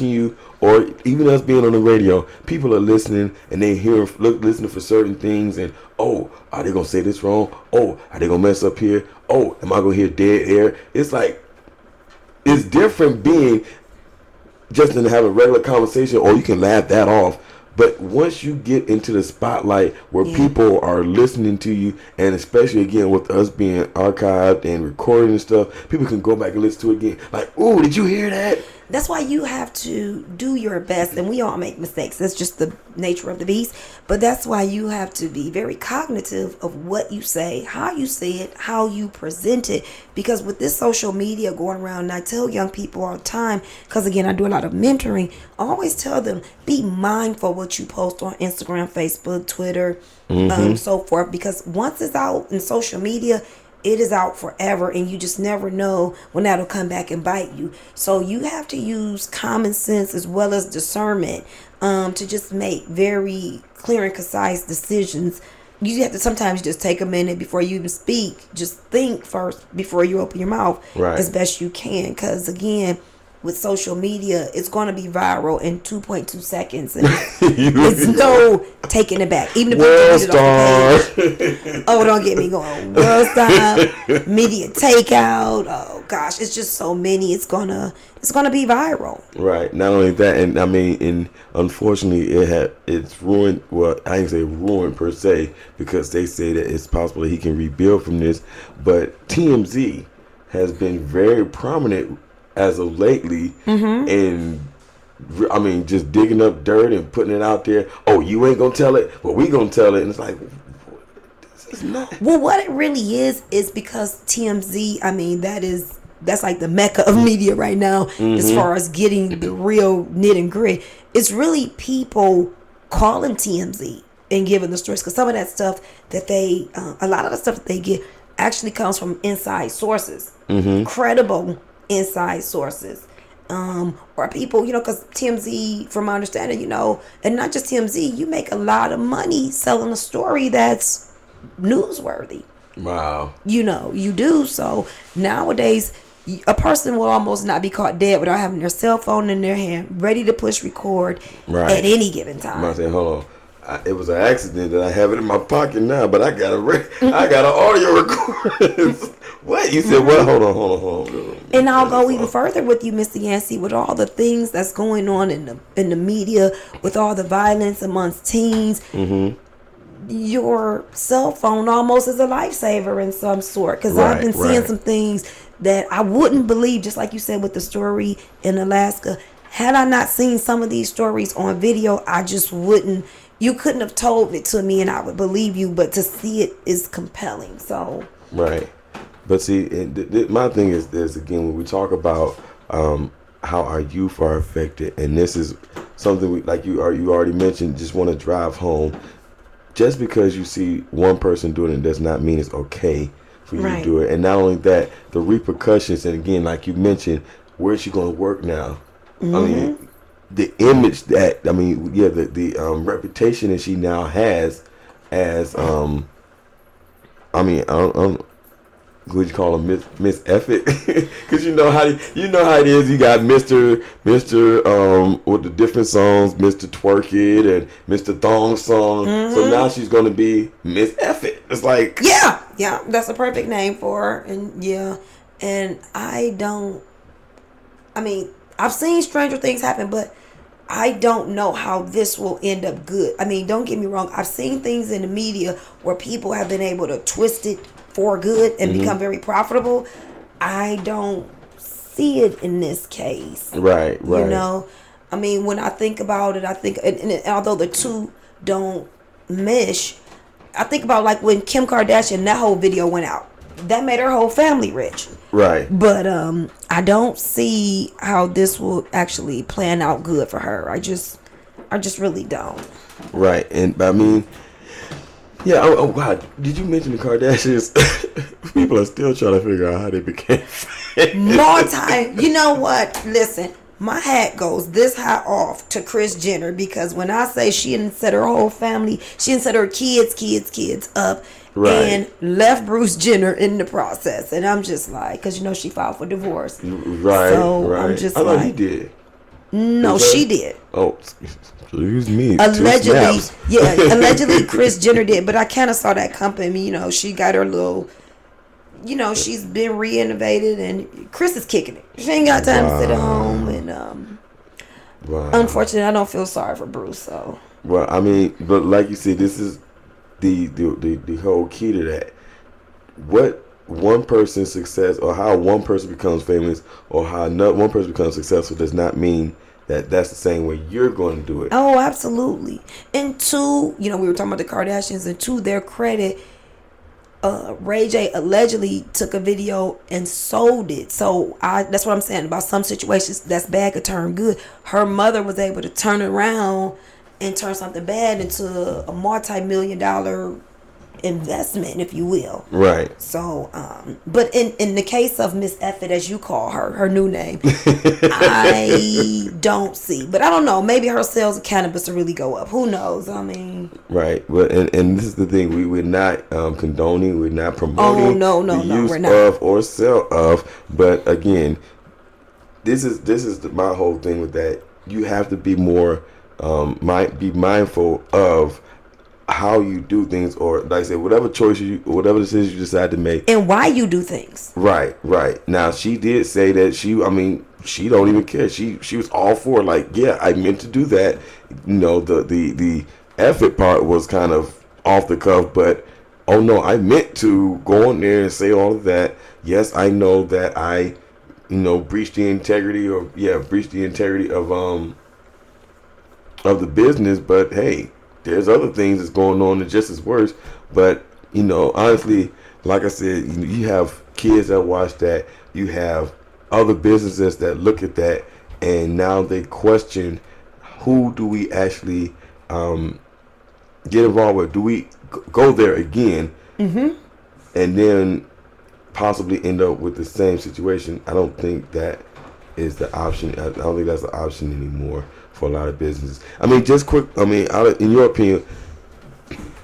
you. Or even us being on the radio, people are listening and they listening for certain things. And oh, are they gonna say this wrong? Oh, are they gonna mess up here? Oh, am I gonna hear dead air? It's like it's different being just to have a regular conversation, or you can laugh that off. But once you get into the spotlight where people are listening to you, and especially again with us being archived and recorded and stuff, people can go back and listen to it again. Like, oh, did you hear that? That's why you have to do your best, and we all make mistakes. That's just the nature of the beast. But that's why you have to be very cognitive of what you say, how you say it, how you present it. Because with this social media going around, and I tell young people all the time, because again, I do a lot of mentoring, I always tell them, be mindful what you post on Instagram, Facebook, Twitter, so forth. Because once it's out in social media, it is out forever, and you just never know when that'll come back and bite you. So you have to use common sense as well as discernment to just make very clear and concise decisions. You have to sometimes just take a minute before you even speak. Just think first before you open your mouth as best you can. Because again, with social media, it's going to be viral in 2.2 seconds. And it's no taking it back. Even if you delete it off the page. Oh, don't get me going. World Star, media takeout. Oh gosh, it's just so many. It's gonna be viral. Right. Not only that, and I mean, and unfortunately, it's ruined. Well, I ain't say ruined per se, because they say that it's possible that he can rebuild from this. But TMZ has been very prominent as of lately, and I mean, just digging up dirt and putting it out there. Oh, you ain't gonna tell it, but we gonna tell it. And it's like, this is not. Well, what it really is because TMZ. I mean, that's like the mecca of media right now, as far as getting the real knit and grit. It's really people calling TMZ and giving the stories, because some of that stuff that a lot of the stuff that they get actually comes from inside sources, credible inside sources, or people, because TMZ, from my understanding, and not just TMZ, you make a lot of money selling a story that's newsworthy. Wow. You do. So nowadays, a person will almost not be caught dead without having their cell phone in their hand, ready to push record Right. at any given I'm time. about to say, hold on. It was an accident that I have it in my pocket now, but I got I got an audio recorder. What you said? What? Hold on. And I'll go even further with you, Mr. Yancey, with all the things that's going on in the media, with all the violence amongst teens. Your cell phone almost is a lifesaver in some sort, because I've been seeing some things that I wouldn't believe, just like you said with the story in Alaska. Had I not seen some of these stories on video, I just wouldn't. You couldn't have told it to me and I would believe you, but to see it is compelling. So right. But see, my thing is this again, when we talk about how our youth are affected, and this is something like you already mentioned, just want to drive home. Just because you see one person doing it does not mean it's okay for you to do it. And not only that, the repercussions, and again, like you mentioned, where's she going to work now? I mean, the image that, the reputation that she now has as, would you call him Miss Effort? Because you know how it is. You got Mr. With the different songs, Mr. Twerk It and Mr. Thong Song. So now she's gonna be Miss Effort. It's like yeah, that's a perfect name for her. And I've seen stranger things happen, but I don't know how this will end up good. I mean, don't get me wrong. I've seen things in the media where people have been able to twist it for good and become very profitable. I don't see it in this case. Right. You know, I mean, when I think about it, I think, and although the two don't mesh, I think about like when Kim Kardashian, that whole video went out. That made her whole family rich. Right. But I don't see how this will actually plan out good for her. I just really don't. Right. And I mean, yeah. Oh God! Did you mention the Kardashians? People are still trying to figure out how they became famous. You know what? Listen, my hat goes this high off to Kris Jenner, because when I say she didn't set her whole family, she didn't set her kids up. Right. And left Bruce Jenner in the process. And I'm just like, because she filed for divorce. Right. So I'm just I thought he did. No, she did. Oh, excuse me. Allegedly, allegedly Kris Jenner did. But I kind of saw that company. She got her little. She's been reinnovated, and Kris is kicking it. She ain't got time to sit at home, and unfortunately, I don't feel sorry for Bruce. So. Well, I mean, but like you said, this is the whole key to that. What one person's success, or how one person becomes famous, or how another one person becomes successful, does not mean that that's the same way you're going to do it. Oh, absolutely. And two, we were talking about the Kardashians, and to their credit, Ray J allegedly took a video and sold it. So that's what I'm saying about some situations that's bad could turn good. Her mother was able to turn around and turn something bad into a multi-million-dollar investment, if you will. Right. So, but in the case of Miss Effort, as you call her new name, I don't see. But I don't know. Maybe her sales of cannabis will really go up. Who knows? I mean. Right. But and this is the thing. We're not condoning. We're not promoting. No. Use We're not. of or sell of. But again, this is my whole thing with that. You have to be more. Might be mindful of how you do things, or like I said, whatever decision you decide to make, and why you do things. Right. Now she did say that she don't even care. She was all for it. Like, yeah, I meant to do that. The effort part was kind of off the cuff, but oh no, I meant to go on there and say all of that. Yes, I know that I, breached the integrity of the business, but hey, there's other things that's going on that just as worse. But honestly, like I said, you have kids that watch that, you have other businesses that look at that, and now they question, who do we actually get involved with? Do we go there again, and then possibly end up with the same situation? I don't think that is the option. I don't think that's the option anymore for a lot of businesses. I mean, just quick. I mean, in your opinion,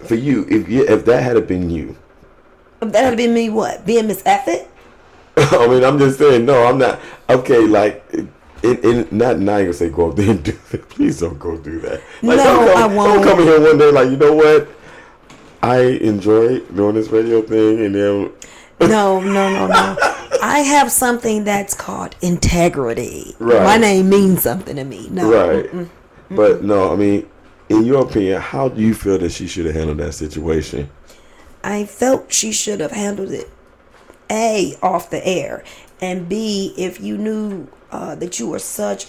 for you, if that had been you, if that had been me, what, being Miss Effort? I mean, I'm just saying. No, I'm not. Okay, like, not now. You say go up there and do that. Please don't go do that. Like, No, I don't come in won't. here one day. Like, you know what? I enjoy doing this radio thing, and then No, no, no, no. I have something that's called integrity. My right, name means something to me. No. right. But no, I mean, in your opinion, how do you feel that she should have handled that situation? I felt she should have handled it A, off the air, and B, if you knew that you were such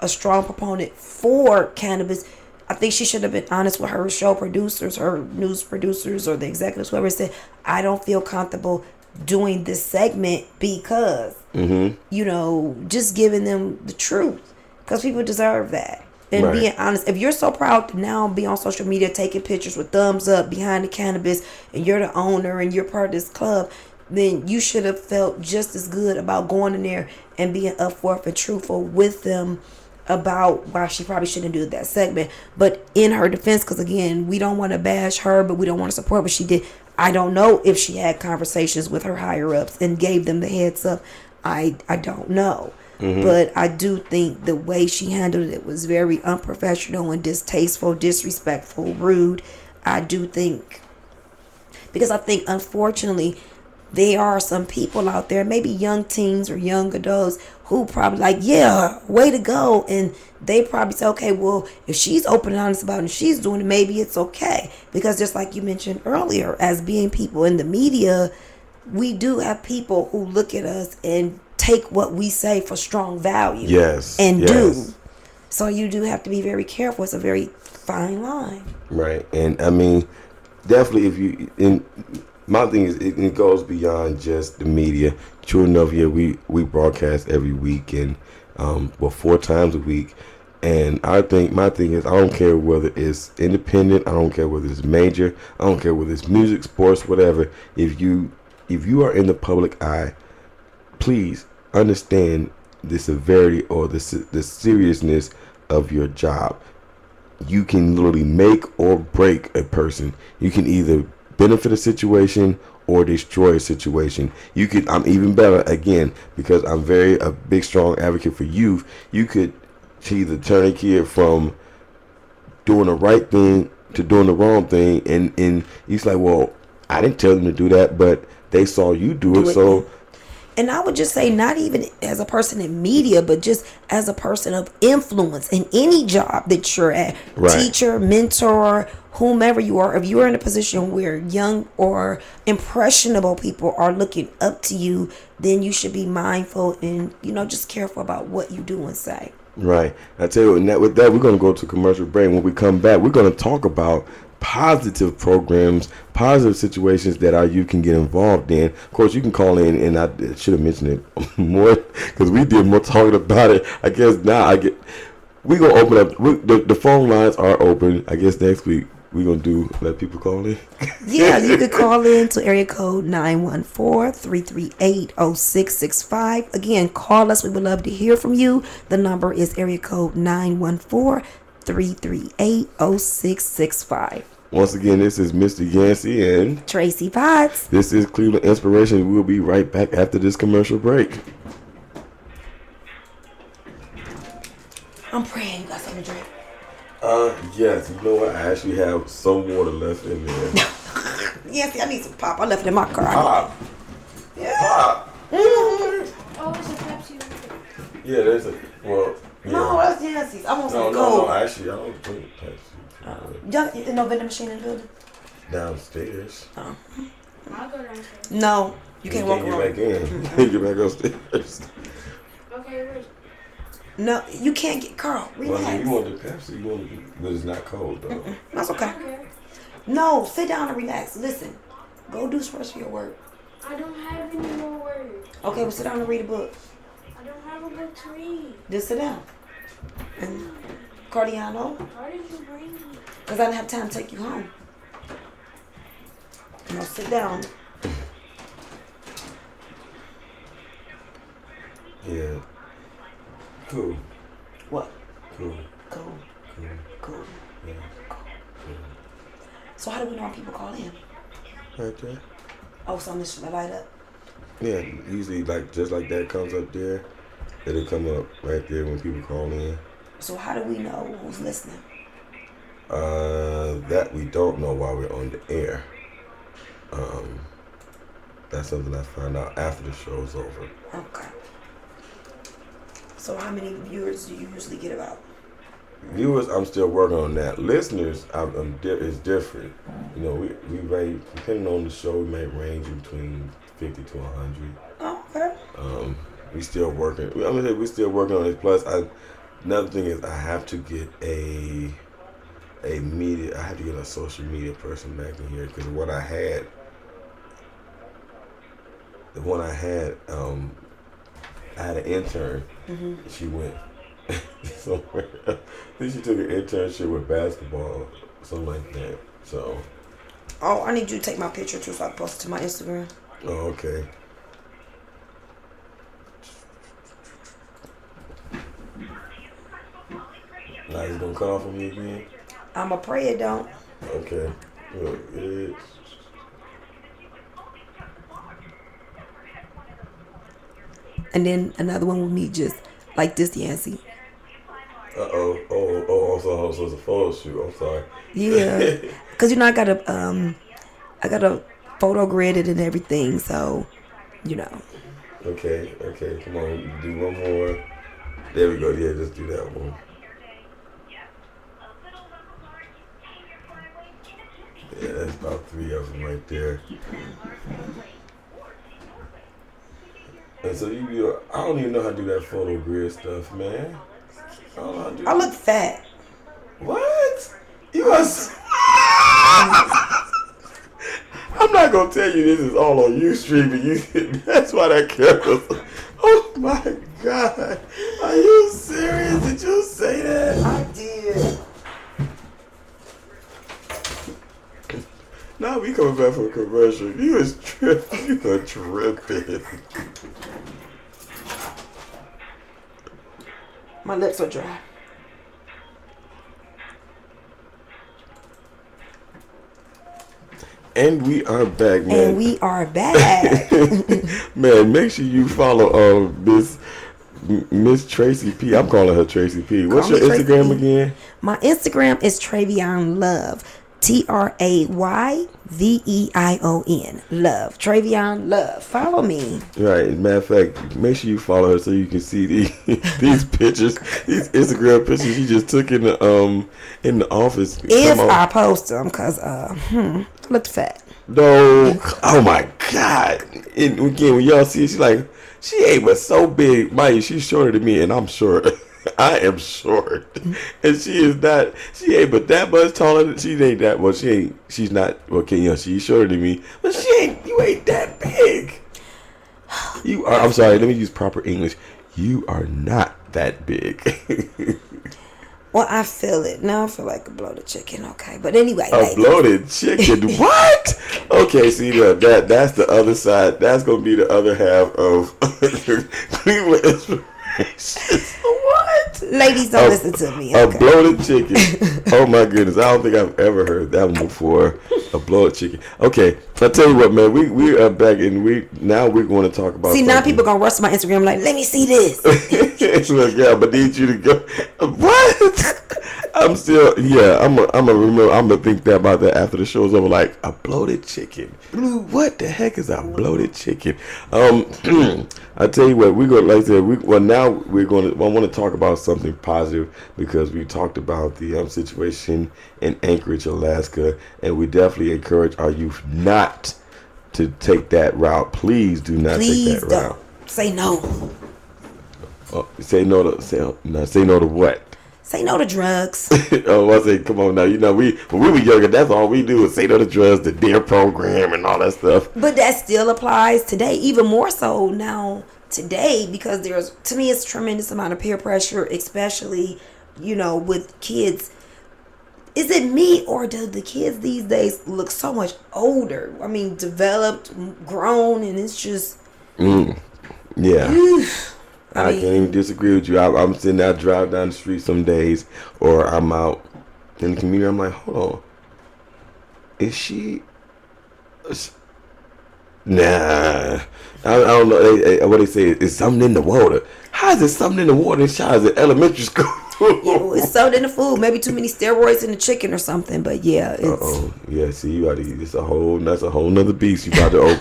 a strong proponent for cannabis, I think she should have been honest with her show producers, her news producers, or the executives, whoever said, I don't feel comfortable doing this segment because, just giving them the truth. Because people deserve that. And Right. being honest, if you're so proud to now be on social media taking pictures with thumbs up behind the cannabis and you're the owner and you're part of this club, then you should have felt just as good about going in there and being upfront and truthful with them about why she probably shouldn't do that segment. But in her defense, because again, we don't want to bash her, but we don't want to support what she did. I don't know if she had conversations with her higher ups and gave them the heads up. I don't know. But I do think the way she handled it was very unprofessional and distasteful, disrespectful, rude. I do think, because I think unfortunately there are some people out there, maybe young teens or young adults, who probably like, yeah, way to go. And they probably say, okay, well, if she's open and honest about it and she's doing it, maybe it's okay. Because just like you mentioned earlier, as being people in the media, we do have people who look at us and take what we say for strong value. Yes. And yes. do. So you do have to be very careful. It's a very fine line. Right. And I mean, definitely, if you, in my thing is, it goes beyond just the media. True enough, yeah, we broadcast every week, and 4 times a week. And I think my thing is, I don't care whether it's independent, I don't care whether it's major, I don't care whether it's music, sports, whatever. If you are in the public eye, please understand the severity or the seriousness of your job. You can literally make or break a person. You can either benefit a situation or destroy a situation. I'm even better, again, because I'm a big strong advocate for youth. You could either turn a kid from doing the right thing to doing the wrong thing, and he's like, well, I didn't tell them to do that, but they saw you do it. So, and I would just say, not even as a person in media, but just as a person of influence in any job that you're at, right. Teacher, mentor, whomever you are, if you're in a position where young or impressionable people are looking up to you, then you should be mindful and, just careful about what you do and say. Right. I tell you, and with that, we're going to go to commercial break. When we come back, we're going to talk about positive programs, positive situations that our youth can get involved in. Of course, you can call in, and I should have mentioned it more because we did more talking about it. I guess now we're going to open up. The phone lines are open. I guess next week we're going to let people call in. Yeah, you could call in to area code 914-338-0665. Again, call us. We would love to hear from you. The number is area code 914-338-0665. Once again, this is Mr. Yancey and Tracie Potts. This is Cleveland Inspiration. We'll be right back after this commercial break. I'm praying you got something to drink. Yes. You know what? I actually have some water left in there. Yes, I need some pop. I left it in my car. Pop. Yeah. Pop. Mm-hmm. Oh, it's a Pepsi. Yeah, there's a, well, yeah. No, that's Yancey's. I want some No, cold. actually, I don't drink Pepsi. You no vending machine in the building? Downstairs. Oh. I'll go downstairs. No, you can't walk get around. back in. Get back upstairs. Okay, where's... No, you can't get Carl. Relax. Well, you want the Pepsi, but it's not cold though. That's okay. No, sit down and relax. Listen, go do some rest of your work. I don't have any more words. Okay, well sit down and read a book. I don't have a book to read. Just sit down. And Cardiano, Why did you bring me? because I didn't have time to take you home. Now sit down. Yeah. Cool. What? Cool. Cool. Cool. Cool. Yeah. Cool. Cool. So how do we know when people call in? Right there. Oh, so I'm just gonna light up. Yeah, usually like just like that comes up there. It'll come up right there when people call in. So how do we know who's listening? That we don't know while we're on the air. Um, that's something I find out after the show's over. Okay. So how many viewers do you usually get about? Viewers, I'm still working on that. Listeners, is different. You know, we range, depending on the show, we may range between 50 to 100. Okay. We still working. I'm gonna say we still working on it. Plus, another thing is I have to get a media. I have to get a social media person back in here because the one I had an intern. Mm-hmm. She went somewhere. I think she took an internship with basketball, something like that. So. Oh, I need you to take my picture too so I can post it to my Instagram. Oh, okay. Now he's gonna call for me again. I'ma pray it don't. Okay. Look, And then another one with me just like this, Yancy. So it's a photo shoot. I'm sorry. Yeah, cause I got a photo graded and everything, so you know. Okay. Come on, you do one more. There we go. Yeah, just do that one. Yeah, that's about 3 of them right there. And so I don't even know how to do that photo grid stuff, man. I don't know how to do I look fat. What? You are. I'm not gonna tell you this is all on Ustream, but that's why that camera. Oh my God! Are you serious? Did you say that? I did. Now we coming back from a commercial. You was tripping. You were tripping. My lips are dry. And we are back, man. And we are back. Man, make sure you follow Miss Tracie P. I'm calling her Tracie P. What's your Instagram again? My Instagram is Travion Love. TRAYVEION. Love. Travion Love. Follow me. Right. As a matter of fact, make sure you follow her so you can see these pictures, these Instagram pictures she just took in the office. If I post them, cause look fat. No. Oh my God. And again, when y'all see it, she ain't but so big. Mind you, she's shorter than me, and I'm short. I am short, and she is not. She ain't but that much taller. She ain't that. Well, she ain't. She's not. Okay, she's shorter than me, but she ain't. You ain't that big. You are. I'm sorry. Let me use proper English. You are not that big. Well, I feel it now. I feel like a bloated chicken. Okay, but anyway, a bloated chicken. What? Okay, see that's the other side. That's gonna be the other half of Cleveland Inspirations. What? Ladies, don't listen to me. Okay. A bloated chicken. Oh my goodness, I don't think I've ever heard that one before. A bloated chicken. Okay, I'll tell you what, man. We are back, and we're going to talk about. See, now people gonna rush to my Instagram like, let me see this. Look, yeah, but need you to go. What? I'm still, yeah. I'm gonna think that about that after the show's over. Like a bloated chicken. What the heck is a bloated chicken? I tell you what, we're gonna I want to talk about something positive because we talked about the situation in Anchorage, Alaska, and we definitely encourage our youth not to take that route. Please do not take that route. Say no. Say no to what? Say no to drugs. Oh, I say, come on now. You know, when we were younger, that's all we do was say no to drugs, the DARE program, and all that stuff. But that still applies today, even more so now today, because to me, it's a tremendous amount of peer pressure, especially, with kids. Is it me, or do the kids these days look so much older? I mean, developed, grown, and it's just... Yeah. I can't even disagree with you. I'm sitting there, drive down the street some days, or I'm out in the community. I'm like, hold on. Is she... Nah, I don't know. What they say is something in the water. How is it something in the water in Shaw's at elementary school? It's sold in the food. Maybe too many steroids in the chicken or something. But yeah, it's Oh, yeah. See, you about to eat. That's a whole nother beast. You about to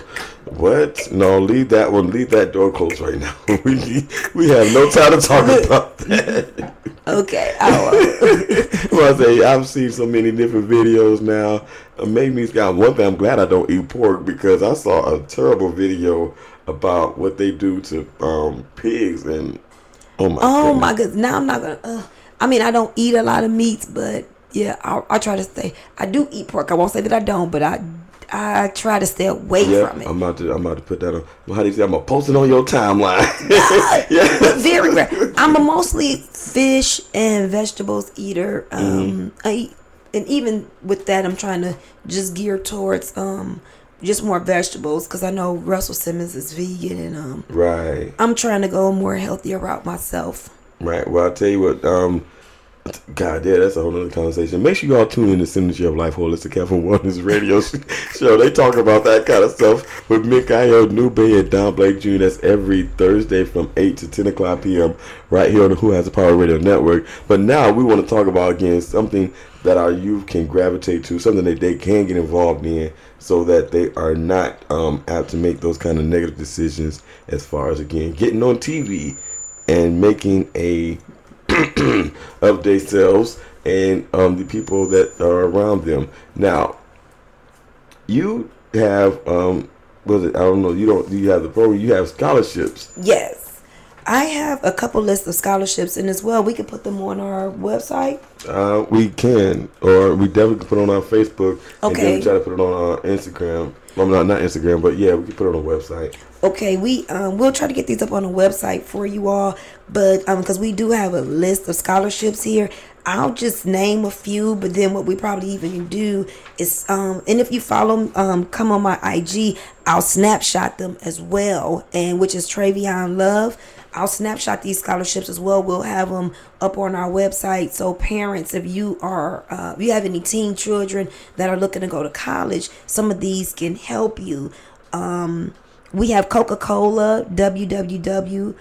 what? No, leave that one. Leave that door closed right now. we have no time to talk about that. okay. Well, I say I've seen so many different videos now. Made me got one thing. I'm glad I don't eat pork because I saw a terrible video about what they do to pigs and oh my Oh goodness. my goodness. Now I'm not gonna. I mean, I don't eat a lot of meats, but yeah, I try to stay. I do eat pork. I won't say that I don't, but I try to stay away Yeah, from it. I'm about to put that on. How do you say? I'm gonna post it on your timeline. But very rare. I'm a mostly fish and vegetables eater. I eat, and even with that, I'm trying to just gear towards just more vegetables because I know Russell Simmons is vegan, and Right. I'm trying to go a more healthier route myself. Right. Well, I'll tell you what. God, yeah, that's a whole other conversation. Make sure y'all tune in to Signature of Life Holistic Health and Wellness Radio Show. They talk about that kind of stuff with Mikael Newbay and Don Blake Jr. That's every Thursday from 8 to 10 o'clock p.m. right here on the Who Has the Power Radio Network. But now we want to talk about, again, something that our youth can gravitate to, something that they can get involved in so that they are not apt to make those kind of negative decisions as far as, again, getting on TV and making a of themselves and the people that are around them. Now, you have was it? I don't know. You don't. You have the program. You have scholarships. Yes, I have a couple lists of scholarships, and as well, we can put them on our website. We can, or we definitely can put it on our Facebook. And then Okay. we try to put it on our Instagram. Well, not Instagram, but yeah, we can put it on the website. Okay, we'll try to get these up on the website for you all, but because we do have a list of scholarships here, I'll just name a few. But then what we probably even do is, and if you follow, come on my IG, I'll snapshot them as well, and which is Travion Love. I'll snapshot these scholarships as well. We'll have them up on our website. So parents, if you are, if you have any teen children that are looking to go to college, some of these can help you. We have Coca-Cola, www.coca,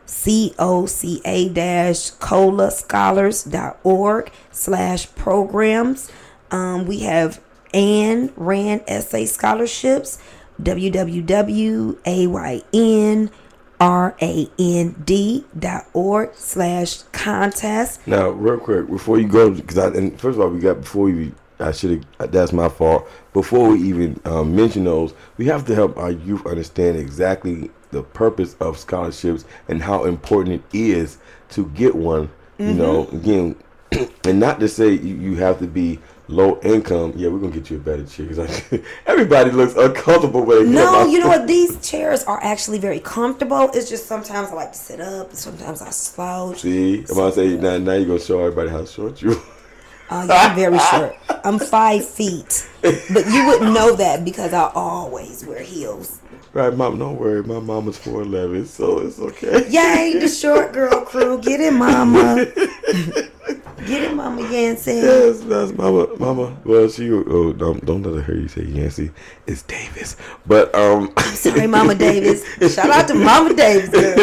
colascholars.org/programs. We have Ann Rand Essay Scholarships, www.aynrand.org/contest. Now, real quick, before you go, and first of all, I should have, that's my fault. Before we even mention those, we have to help our youth understand exactly the purpose of scholarships and how important it is to get one. You know, again, and not to say you have to be low income. Yeah, we're gonna get you a better chair because everybody looks uncomfortable when they No, come you know out. what? These chairs are actually very comfortable. It's just sometimes I like to sit up, sometimes I slouch. See, I'm about to say now you're gonna show everybody how short you. Yeah, I'm very short. I'm 5 feet, but you wouldn't know that because I always wear heels. Right, mom, don't worry. My mama's 4'11", so it's okay. Yay, the short girl crew. Get it, mama. Get it, mama Yancey. Yes, that's mama. Well, don't let her hear you say Yancey. It's Davis, but Sorry, Mama Davis. Shout out to Mama Davis, girl.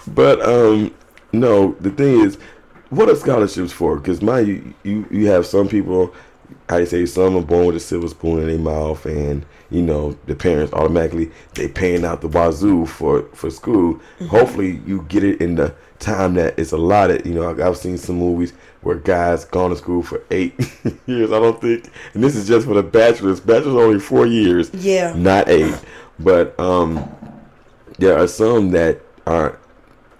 but no. The thing is, what are scholarships for? Because you have some people. I say some are born with a silver spoon in their mouth, and you know the parents automatically they paying out the wazoo for school. Hopefully, you get it in the time that it's allotted. You know, I've seen some movies where guys gone to school for 8 years. I don't think, and this is just for the bachelor's. Bachelor's only 4 years. Yeah. Not 8, but there are some that are.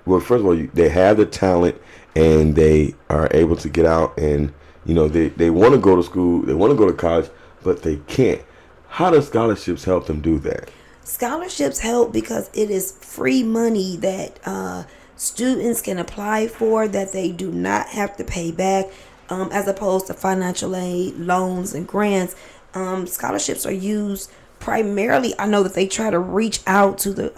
Well, first of all, they have the talent and they are able to get out and you know they want to go to school, they want to go to college, but they can't. How do scholarships help them do that? Scholarships help because it is free money that students can apply for that they do not have to pay back, as opposed to financial aid, loans, and grants. Scholarships are used primarily. I know that they try to reach out to the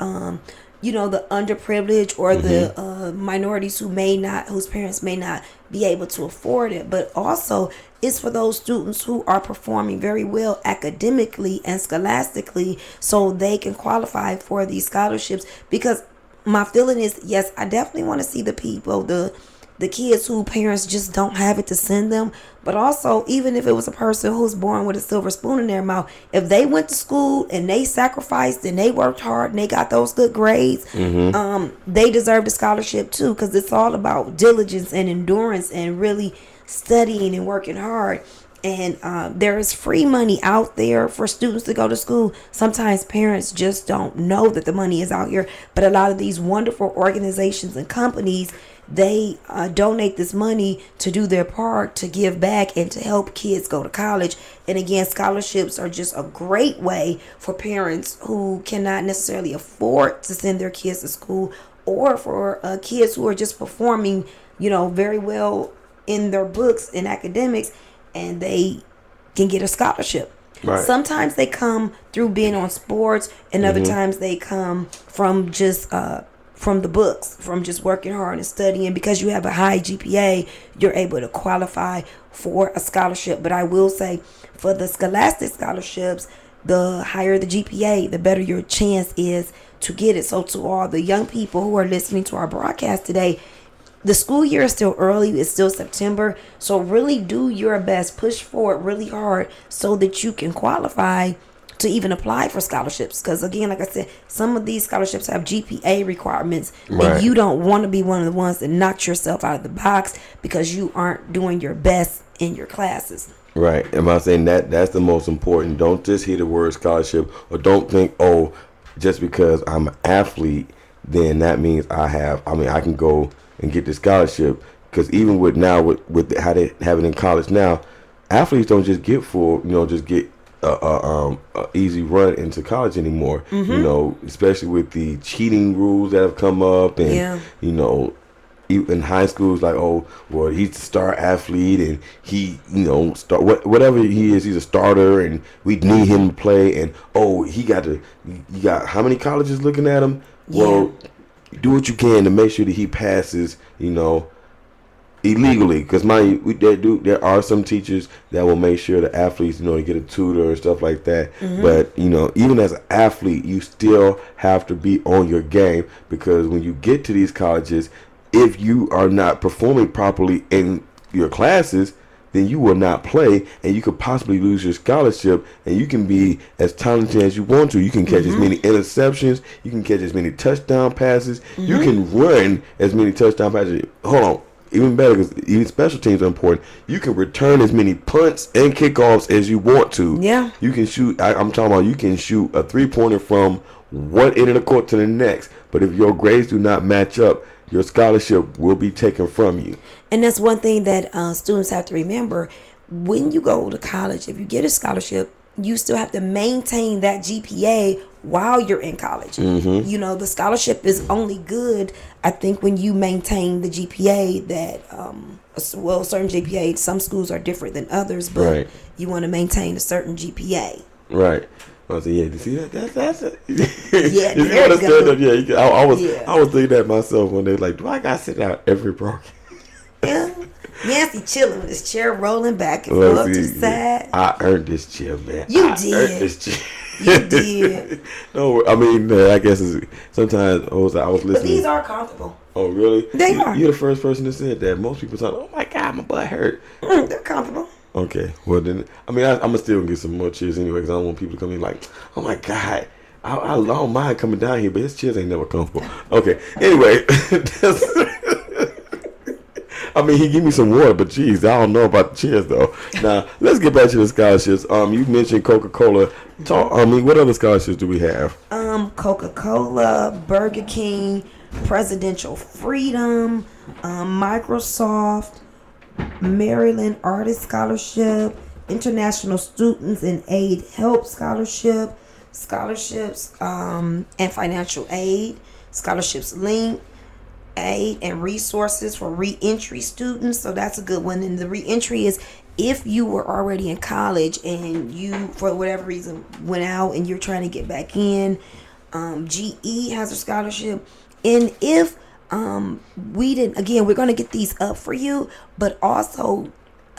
the underprivileged or the minorities whose parents may not be able to afford it. But also, is for those students who are performing very well academically and scholastically so they can qualify for these scholarships. Because my feeling is, yes, I definitely want to see the people, the kids who parents just don't have it to send them. But also, even if it was a person who's born with a silver spoon in their mouth, if they went to school and they sacrificed and they worked hard and they got those good grades, they deserve the scholarship too, because it's all about diligence and endurance and really studying and working hard. And there is free money out there for students to go to school. Sometimes parents just don't know that the money is out here, but a lot of these wonderful organizations and companies, they donate this money to do their part to give back and to help kids go to college. And again, scholarships are just a great way for parents who cannot necessarily afford to send their kids to school, or for kids who are just performing, very well in their books and academics, and they can get a scholarship. Right. Sometimes they come through being on sports, and other times they come from just from the books, from just working hard and studying. Because you have a high GPA, you're able to qualify for a scholarship. But I will say, for the scholastic scholarships, the higher the GPA, the better your chance is to get it. So to all the young people who are listening to our broadcast today, the school year is still early. It's still September. So really do your best. Push forward really hard so that you can qualify to even apply for scholarships. Because again, like I said, some of these scholarships have GPA requirements. Right. And you don't want to be one of the ones that knocks yourself out of the box because you aren't doing your best in your classes. Right. And I'm saying that's the most important. Don't just hear the word scholarship, or don't think, oh, just because I'm an athlete, then that means I can go and get the scholarship. Because even with how they have it in college now, athletes don't just get a easy run into college anymore. Especially with the cheating rules that have come up, and in high school, it's like, oh, well, he's the star athlete, and he, whatever he is, he's a starter, and we need him to play. And oh, you got how many colleges looking at him? Yeah. Well, do what you can to make sure that he passes, illegally. Because there are some teachers that will make sure the athletes, to get a tutor and stuff like that. But even as an athlete, you still have to be on your game, because when you get to these colleges, if you are not performing properly in your classes, then you will not play, and you could possibly lose your scholarship. And you can be as talented as you want to. You can catch as many interceptions. You can catch as many touchdown passes. You can run as many touchdown passes. Hold on. Even better, because even special teams are important. You can return as many punts and kickoffs as you want to. Yeah. You can shoot. I'm talking about, you can shoot a 3-pointer from one end of the court to the next. But if your grades do not match up, your scholarship will be taken from you. And that's one thing that students have to remember. When you go to college, if you get a scholarship, you still have to maintain that GPA while you're in college. The scholarship is only good, I think, when you maintain the GPA that, certain GPA, some schools are different than others, but you want to maintain a certain GPA. Right. I was like, yeah, you see that? That's it. Yeah, you there you go. I was thinking that myself one day, like, do I got to sit down every broadcast? Yeah. Nancy chilling with his chair rolling back and forth to the side. I earned this chair, man. You I did. earned this chair. You did. No, I mean, I guess sometimes I was listening. But these are comfortable. Oh, really? They are. You're the first person that said that. Most people thought, oh my God, my butt hurt. They're comfortable. Okay, well then, I'm gonna still get some more chairs anyway, because I don't want people to come in like, oh my God, I don't mind coming down here, but his chairs ain't never comfortable. Okay, anyway, he gave me some water, but geez, I don't know about the chairs though. Now let's get back to the scholarships. You mentioned Coca-Cola. What other scholarships do we have? Coca-Cola, Burger King, Presidential Freedom, Microsoft, Maryland Artist Scholarship, International Students in Aid Help Scholarship, scholarships and financial aid, scholarships link, aid and resources for re-entry students. So that's a good one. And the re-entry is if you were already in college and you, for whatever reason, went out and you're trying to get back in. GE has a scholarship. And if we're going to get these up for you, but also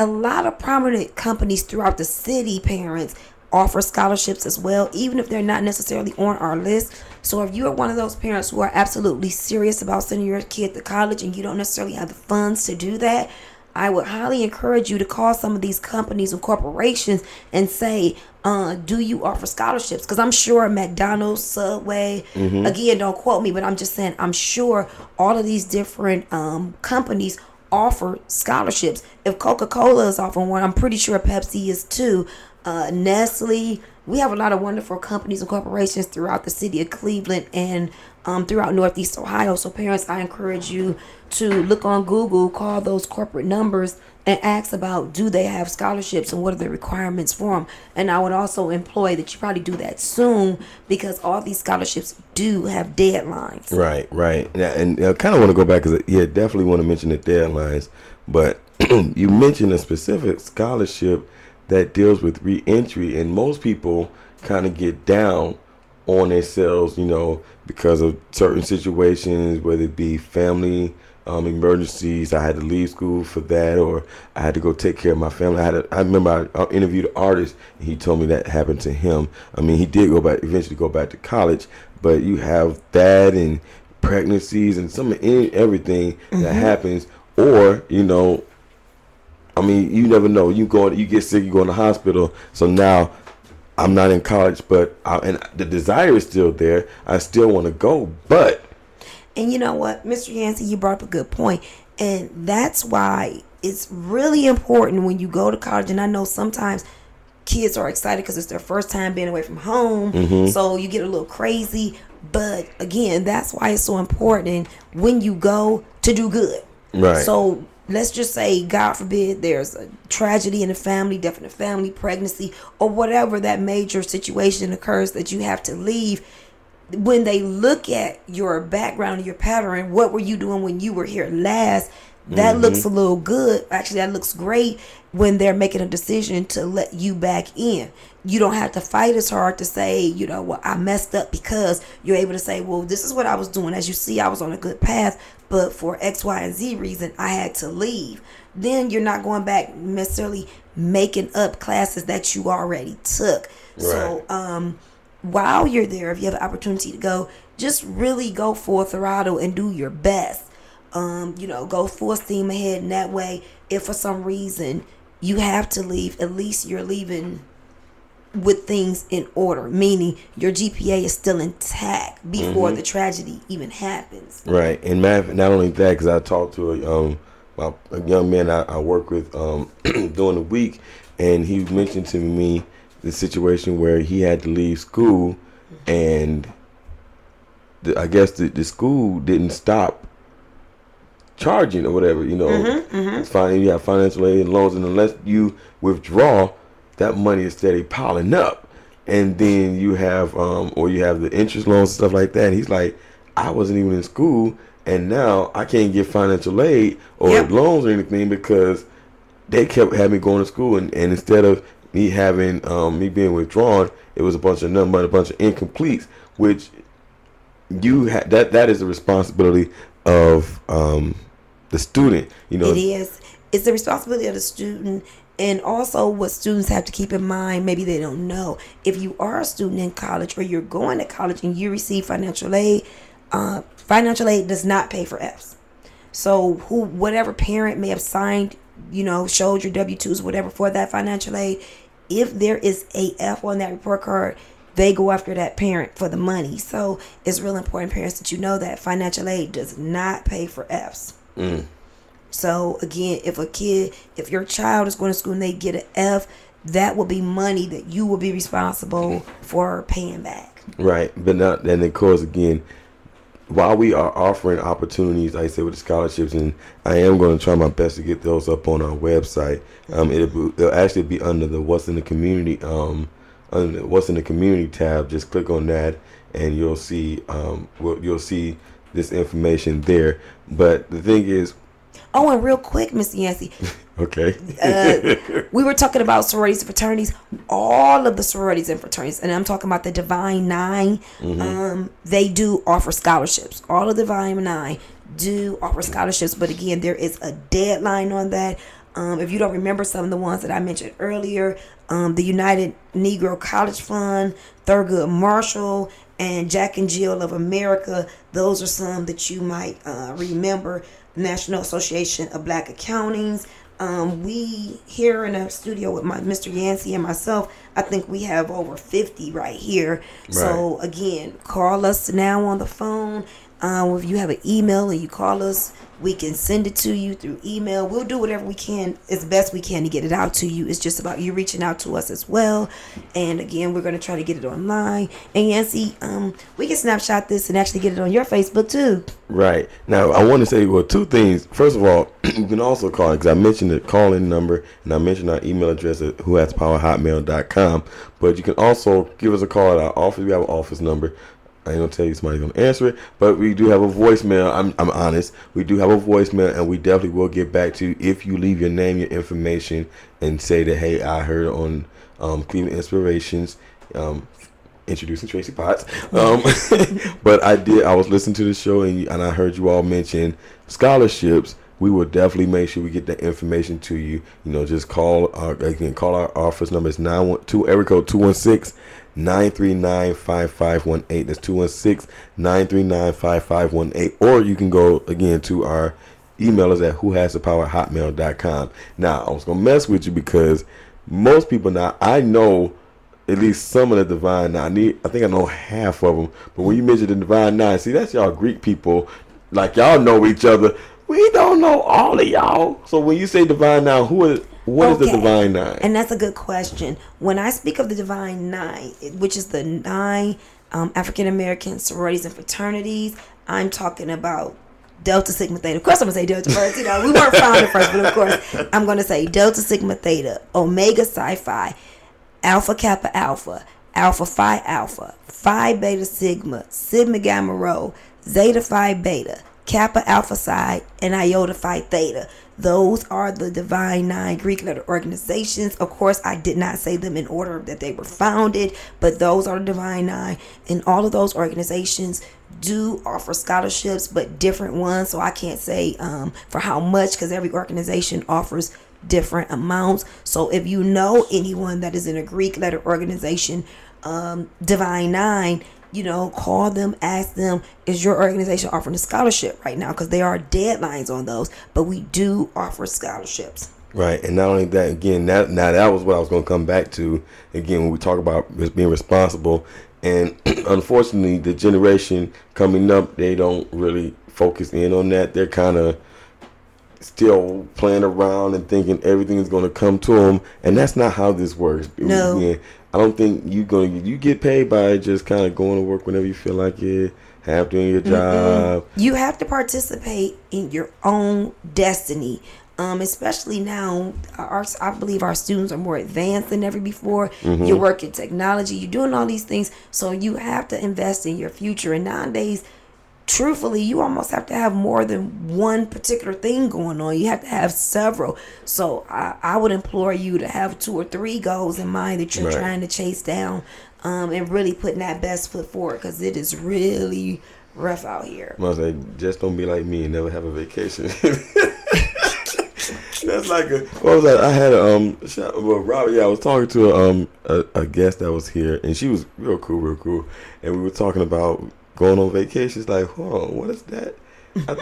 a lot of prominent companies throughout the city, parents, offer scholarships as well, even if they're not necessarily on our list. So if you're one of those parents who are absolutely serious about sending your kid to college and you don't necessarily have the funds to do that, I would highly encourage you to call some of these companies and corporations and say, do you offer scholarships? Because I'm sure McDonald's, Subway, again, don't quote me, but I'm just saying, I'm sure all of these different companies offer scholarships. If Coca-Cola is offering one, I'm pretty sure Pepsi is too. Nestle. We have a lot of wonderful companies and corporations throughout the city of Cleveland and throughout Northeast Ohio. So parents, I encourage you to look on Google, call those corporate numbers and ask about, do they have scholarships and what are the requirements for them? And I would also employ that you probably do that soon, because all these scholarships do have deadlines. Right, right. And I kind of want to go back because, definitely want to mention the deadlines. But you mentioned a specific scholarship that deals with reentry, and most people kind of get down on themselves, because of certain situations, whether it be family emergencies. I had to leave school for that, or I had to go take care of my family. I remember I interviewed an artist, and he told me that happened to him. I mean, he did eventually go back to college, but you have that and pregnancies and everything that happens, or I mean, you never know. You get sick, you go in the hospital. So now I'm not in college, but and the desire is still there. I still want to go, but. And you know what, Mr. Yancey, you brought up a good point. And that's why it's really important when you go to college. And I know sometimes kids are excited because it's their first time being away from home. So you get a little crazy. But again, that's why it's so important when you go to do good. Right. So let's just say, God forbid, there's a tragedy in the family, death in the family, pregnancy, or whatever that major situation occurs that you have to leave. When they look at your background and your pattern, what were you doing when you were here last? That looks a little good. Actually, that looks great when they're making a decision to let you back in. You don't have to fight as hard to say, well, I messed up, because you're able to say, well, this is what I was doing. As you see, I was on a good path, but for X, Y, and Z reason, I had to leave. Then you're not going back necessarily making up classes that you already took. Right. So while you're there, if you have an opportunity to go, just really go full throttle and do your best. Go full steam ahead. And that way, if for some reason you have to leave, at least you're leaving with things in order, meaning your GPA is still intact before the tragedy even happens. Right. And not only that, because I talked to a young man I work with during the week, and he mentioned to me the situation where he had to leave school, and I guess the school didn't stop charging or whatever, It's fine. You have financial aid and loans, and unless you withdraw, that money is steady piling up. And then you have the interest loans and stuff like that. And he's like, I wasn't even in school, and now I can't get financial aid or loans or anything because they kept having me going to school, and instead of me having me being withdrawn, it was a bunch of incompletes, which that is the responsibility of the student. It is. It's the responsibility of the student, and also what students have to keep in mind, maybe they don't know. If you are a student in college or you're going to college and you receive financial aid does not pay for Fs. So whatever parent may have signed, showed your W-2s, whatever, for that financial aid, if there is a F on that report card, they go after that parent for the money. So it's real important, parents, that you know that financial aid does not pay for Fs. So again, if your child is going to school and they get an F, that will be money that you will be responsible for paying back. Right. But not, and of course, again, while we are offering opportunities, like I said, with the scholarships, and I am going to try my best to get those up on our website. It'll actually be under the What's in the Community, under the What's in the Community tab. Just click on that, and you'll see this information there. But the thing is, and real quick, Mr. Yancey. Okay. We were talking about sororities and fraternities. All of the sororities and fraternities, and I'm talking about the Divine Nine, they do offer scholarships. All of the Divine Nine do offer scholarships, but again, there is a deadline on that. If you don't remember some of the ones that I mentioned earlier, the United Negro College Fund, Thurgood Marshall, and Jack and Jill of America, those are some that you might remember. National Association of Black Accountings. We here in the studio with my Mr. Yancey and myself, I think we have over 50 right here. Right. So again, call us now on the phone. If you have an email and you call us, we can send it to you through email. We'll do whatever we can, as best we can, to get it out to you. It's just about you reaching out to us as well. And again, we're going to try to get it online. And Yancy, we can snapshot this and actually get it on your Facebook too. Right. Now, I want to say, well, two things. First of all, you can also call, because I mentioned the call-in number, and I mentioned our email address at whohaspower@hotmail.com. But you can also give us a call at our office. We have an office number. I ain't gonna tell you somebody's gonna answer it, but we do have a voicemail. I'm honest. We do have a voicemail, and we definitely will get back to you if you leave your name, your information, and say that, hey, I heard on Cleveland Inspirations, introducing Tracie Potts. But I was listening to the show, and I heard you all mention scholarships. We will definitely make sure we get that information to you. Just call our office number. It's 912 area code 216-939-5518. That's 216-939-5518. Or you can go again to our email is at whohasthepower@hotmail.com. Now, I was gonna mess with you because most people now, I know at least some of the Divine Nine. I think I know half of them. But when you mention the Divine Nine, see, that's y'all Greek people. Like, y'all know each other. We don't know all of y'all. So when you say Divine Nine, what is the Divine Nine? And that's a good question. When I speak of the Divine Nine, which is the 9 African American sororities and fraternities, I'm talking about Delta Sigma Theta. Of course, I'm going to say Delta first. We weren't founded first, but of course, I'm going to say Delta Sigma Theta, Omega Psi Phi, Alpha Kappa Alpha, Alpha Phi Alpha, Phi Beta Sigma, Sigma Gamma Rho, Zeta Phi Beta, Kappa Alpha Psi, and Iota Phi Theta. Those are the Divine Nine Greek letter organizations. Of course, I did not say them in order that they were founded, but those are the Divine Nine. And all of those organizations do offer scholarships, but different ones. So I can't say for how much, because every organization offers different amounts. So if you know anyone that is in a Greek letter organization, Divine Nine, call them, ask them, is your organization offering a scholarship right now? Because there are deadlines on those, but we do offer scholarships. Right. And not only that, again, that was what I was going to come back to. Again, when we talk about being responsible, and unfortunately, the generation coming up, they don't really focus in on that. They're kind of still playing around and thinking everything is going to come to them, and that's not how this works. No. Yeah, I don't think you get paid by just kind of going to work whenever you feel like it, have doing your job. You have to participate in your own destiny. Especially now, I believe our students are more advanced than ever before. You're working technology, you're doing all these things, so you have to invest in your future. And nowadays, truthfully, you almost have to have more than one particular thing going on. You have to have several. So I would implore you to have 2 or 3 goals in mind that you're trying to chase down, and really putting that best foot forward, because it is really rough out here. I say, just don't be like me and never have a vacation. That's like what was that? I had Robbie. I was talking to a guest that was here, and she was real cool, and we were talking about going on vacations. Like, hold on, what is that? I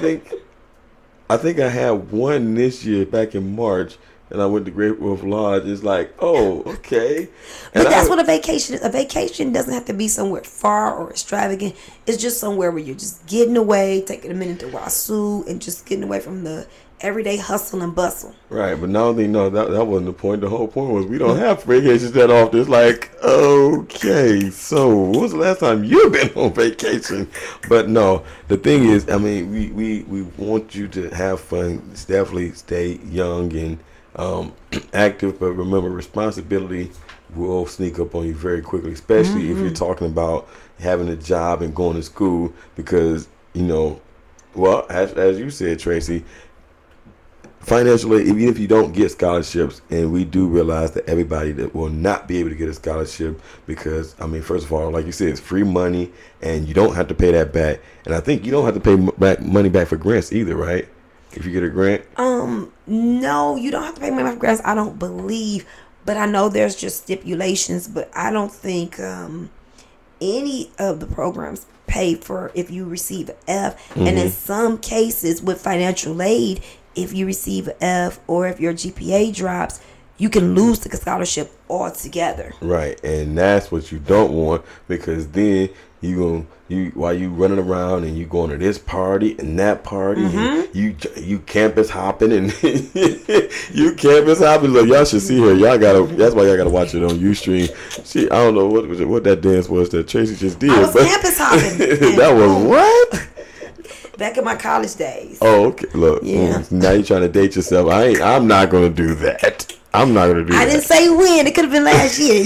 think I had one this year back in March, and I went to Great Wolf Lodge. It's like, oh, okay. But that's what a vacation is. A vacation doesn't have to be somewhere far or extravagant. It's just somewhere where you're just getting away, taking a minute to wasu, and just getting away from the everyday hustle and bustle. Right, but now they know that wasn't the point. The whole point was we don't have vacations that often. It's like, okay, so when was the last time you've been on vacation? But no, the thing is, I mean, we want you to have fun. Definitely stay young and active, but remember, responsibility will sneak up on you very quickly, especially if you're talking about having a job and going to school, because well, as you said, Tracie, financially, even if you don't get scholarships, and we do realize that everybody that will not be able to get a scholarship, because first of all, like you said, it's free money and you don't have to pay that back, and I think you don't have to pay money back for grants either, right? if you get a grant? No, you don't have to pay money for grants. I don't believe, but I know there's just stipulations. But I don't think any of the programs pay for if you receive an F. And in some cases, with financial aid, if you receive an F or if your GPA drops, you can lose the scholarship altogether. Right, and that's what you don't want, because then you while you running around and you going to this party and that party, and you campus hopping and you campus hopping. Look, y'all should see her. That's why y'all gotta watch it on Ustream. I don't know what that dance was that Tracie just did. I was campus hopping. That was what? Back in my college days. Oh, okay. Look, Yeah. now you're trying to date yourself. I'm not gonna do that. I'm not gonna do that. I didn't say when. It could have been last year.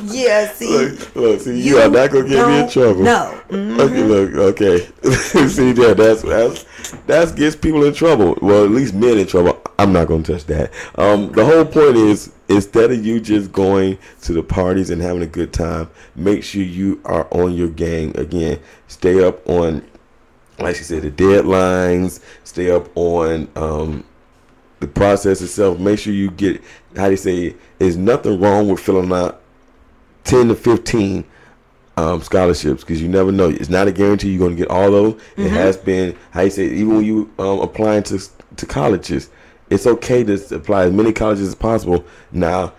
Yeah, see. Look, see, you are not gonna get me in trouble. No. Okay, look, okay. See, yeah, that gets people in trouble. Well, at least men in trouble. I'm not gonna touch that. The whole point is, instead of you just going to the parties and having a good time, make sure you are on your game. Again, stay up on, like she said, the deadlines. Stay up on the process itself. Make sure you get, how do you say, there's nothing wrong with filling out 10 to 15 scholarships, because you never know. It's not a guarantee you're going to get all those. It has been, how you say, even when you applying to colleges, it's okay to apply as many colleges as possible. Now,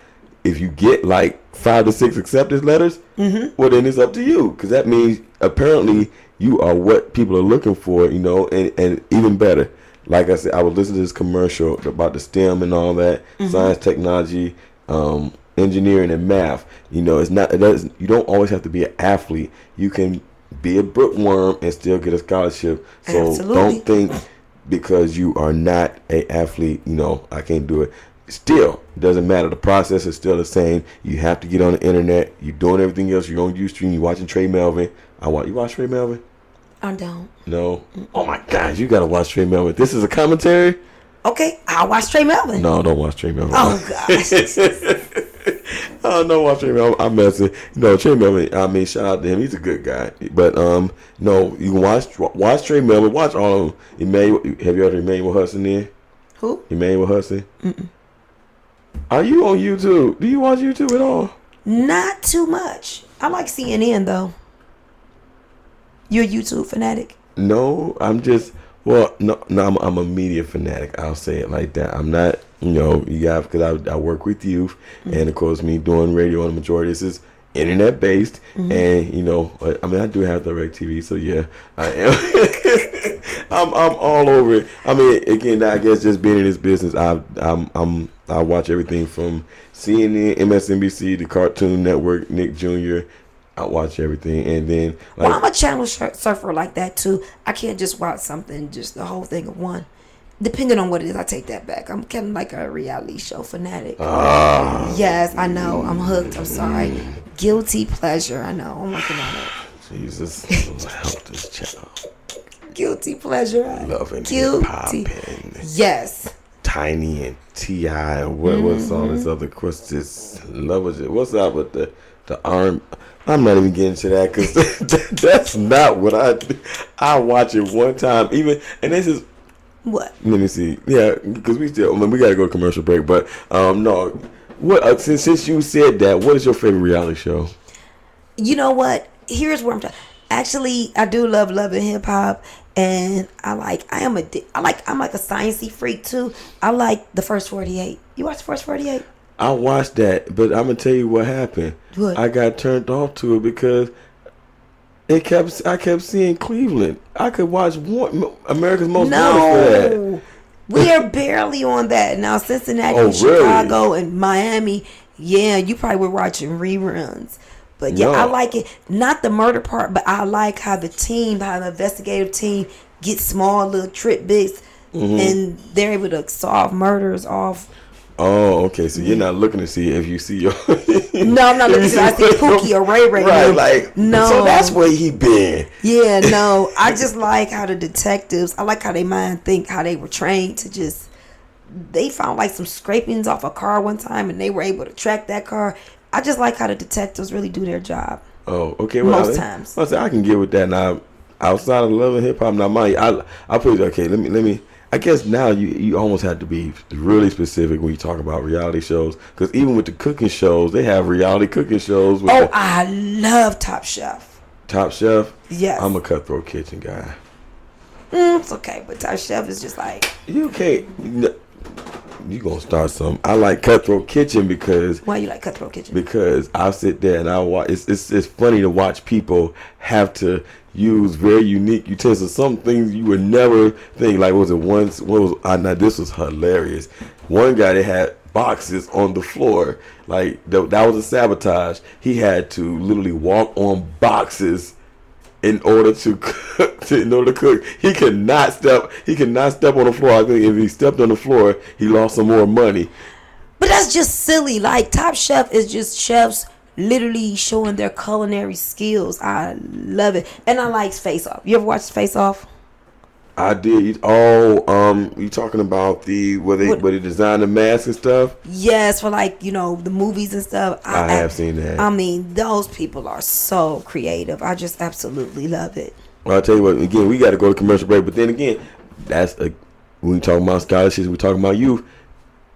if you get like 5 to 6 acceptance letters, well, then it's up to you, because that means apparently you are what people are looking for, and even better. Like I said, I was listening to this commercial about the STEM and all that, science, technology, engineering, and math. It's not. You don't always have to be an athlete. You can be a bookworm and still get a scholarship. So Absolutely. don't think because you are not an athlete, I can't do it. Still, it doesn't matter. The process is still the same. You have to get on the internet. You're doing everything else. You're on Ustream. You're watching Trey Melvin. You watch Trey Melvin? I don't. No. Oh my gosh, you gotta watch Trey Melvin. This is a commentary. Okay, I'll watch Trey Melvin. No, don't watch Trey Melvin. Oh gosh. Oh, don't watch Trey Melvin. I'm messing. Trey Melvin. I mean, shout out to him. He's a good guy. But no, you can watch Trey Melvin. Watch all of them. Have you heard of Emmanuel Hudson? There. Who? Emmanuel Hudson. Are you on YouTube? Do you watch YouTube at all? Not too much. I like CNN though. You're a YouTube fanatic? No, I'm just. Well, no, I'm a media fanatic. I'll say it like that. I'm not, because I work with youth, and of course, me doing radio on the majority, this is internet based, and I do have direct TV, so yeah, I am. I'm all over it. I mean, again, I guess just being in this business, I watch everything from CNN, MSNBC, the Cartoon Network, Nick Jr. I watch everything, and then well, I'm a channel surfer like that too. I can't just watch something, just the whole thing of one. Depending on what it is, I take that back. I'm kind of like a reality show fanatic. Yes, I know. I'm hooked. I'm sorry. Guilty pleasure. I know. I'm working on it. Jesus, help this child. Guilty pleasure. Loving Guilty. Yes. Tiny and T.I. and what's all this other questions? What's up with the arm? I'm not even getting to that, because that's not what I watch it one time. And this is what? Let me see. Yeah, because we gotta go to commercial break. But no, what? Since you said that, what is your favorite reality show? You know what? Here's where I'm talking. Actually, I do love and hip hop, and I'm like a sciencey freak too. I like the First 48. You watch the First 48? I watched that, but I'm gonna tell you what happened. What? I got turned off to it because I kept seeing Cleveland. I could watch America's Most Wanted for that. We are barely on that now. Cincinnati, Oh, Chicago, really? and Miami. Yeah, you probably were watching reruns. But yeah, No. I like it. Not the murder part, but I like how the investigative team gets small little tidbits, and they're able to solve murders off. Oh, okay. So you're not looking to see if you see your. No, I'm not looking to see. I see Pookie or Ray Ray. Right, like no. So that's where he been. Yeah, no. I just like how the detectives. I like how they mind think, how they were trained to just. They found like some scrapings off a car one time, and they were able to track that car. I just like how the detectives really do their job. Oh, okay. Well, Most times. I can get with that. Now, outside of love and hip hop, now mind you, I put it okay. Let me. I guess now you almost have to be really specific when you talk about reality shows, because even with the cooking shows, they have reality cooking shows. With I love Top Chef. Top Chef. Yes. I'm a Cutthroat Kitchen guy. It's okay, but Top Chef is just like You can't. You gonna start some. I like Cutthroat Kitchen because. Why you like Cutthroat Kitchen? Because I sit there and I watch. It's funny to watch people have to use very unique utensils. Some things you would never think. Like was it once? What was? Now this was hilarious. One guy that had boxes on the floor. Like that was a sabotage. He had to literally walk on boxes in order to cook. In order to cook, he could not step. He could not step on the floor. I think if he stepped on the floor, he lost some more money. But that's just silly. Like Top Chef is just chefs literally showing their culinary skills. I love it, and I like Face Off. You ever watched Face Off? I did. Oh, you talking about where they design the masks and stuff? Yes, for like the movies and stuff. I have seen that. I mean, those people are so creative. I just absolutely love it. Well, I'll tell you what. Again, we got to go to commercial break. But then again, when we talking about scholarships, we talking about youth.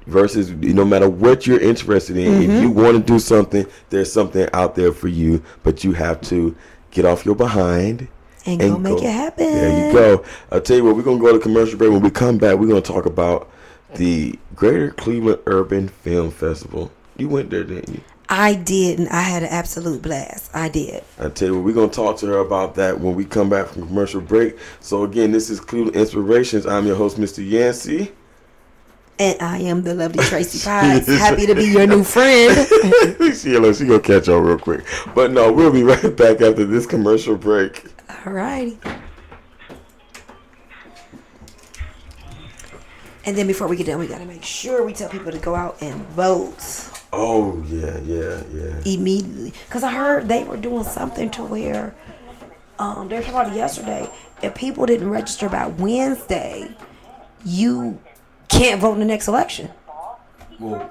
Versus, no matter what you're interested in, if you want to do something, there's something out there for you, but you have to get off your behind and go make it happen. There you go. I'll tell you what, we're going to go to commercial break. When we come back, we're going to talk about the Greater Cleveland Urban Film Festival. You went there, didn't you? I did, and I had an absolute blast. I did. I tell you what, we're going to talk to her about that when we come back from commercial break. So again, this is Cleveland Inspirations. I'm your host, Mr. Yancey. And I am the lovely Tracie Pies. Happy to be your new friend. She gonna catch on real quick. But no, we'll be right back after this commercial break. Alrighty. And then before we get done, we gotta make sure we tell people to go out and vote. Oh yeah. Immediately, because I heard they were doing something to where they were talking about it yesterday. If people didn't register by Wednesday, you can't vote in the next election. Well,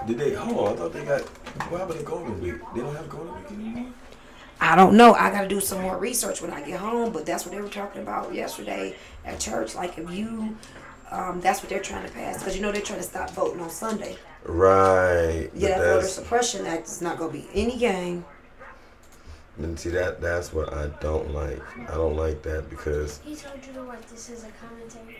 did they? Hold on, I thought they got. What happened to Golden Week? They don't have Golden Week anymore. I don't know. I got to do some more research when I get home. But that's what they were talking about yesterday at church. Like if you, that's what they're trying to pass, because they're trying to stop voting on Sunday. Right. Yeah, that voter suppression act is not going to be any game. And see that's what I don't like. I don't like that because He told you to what? This is a commentary.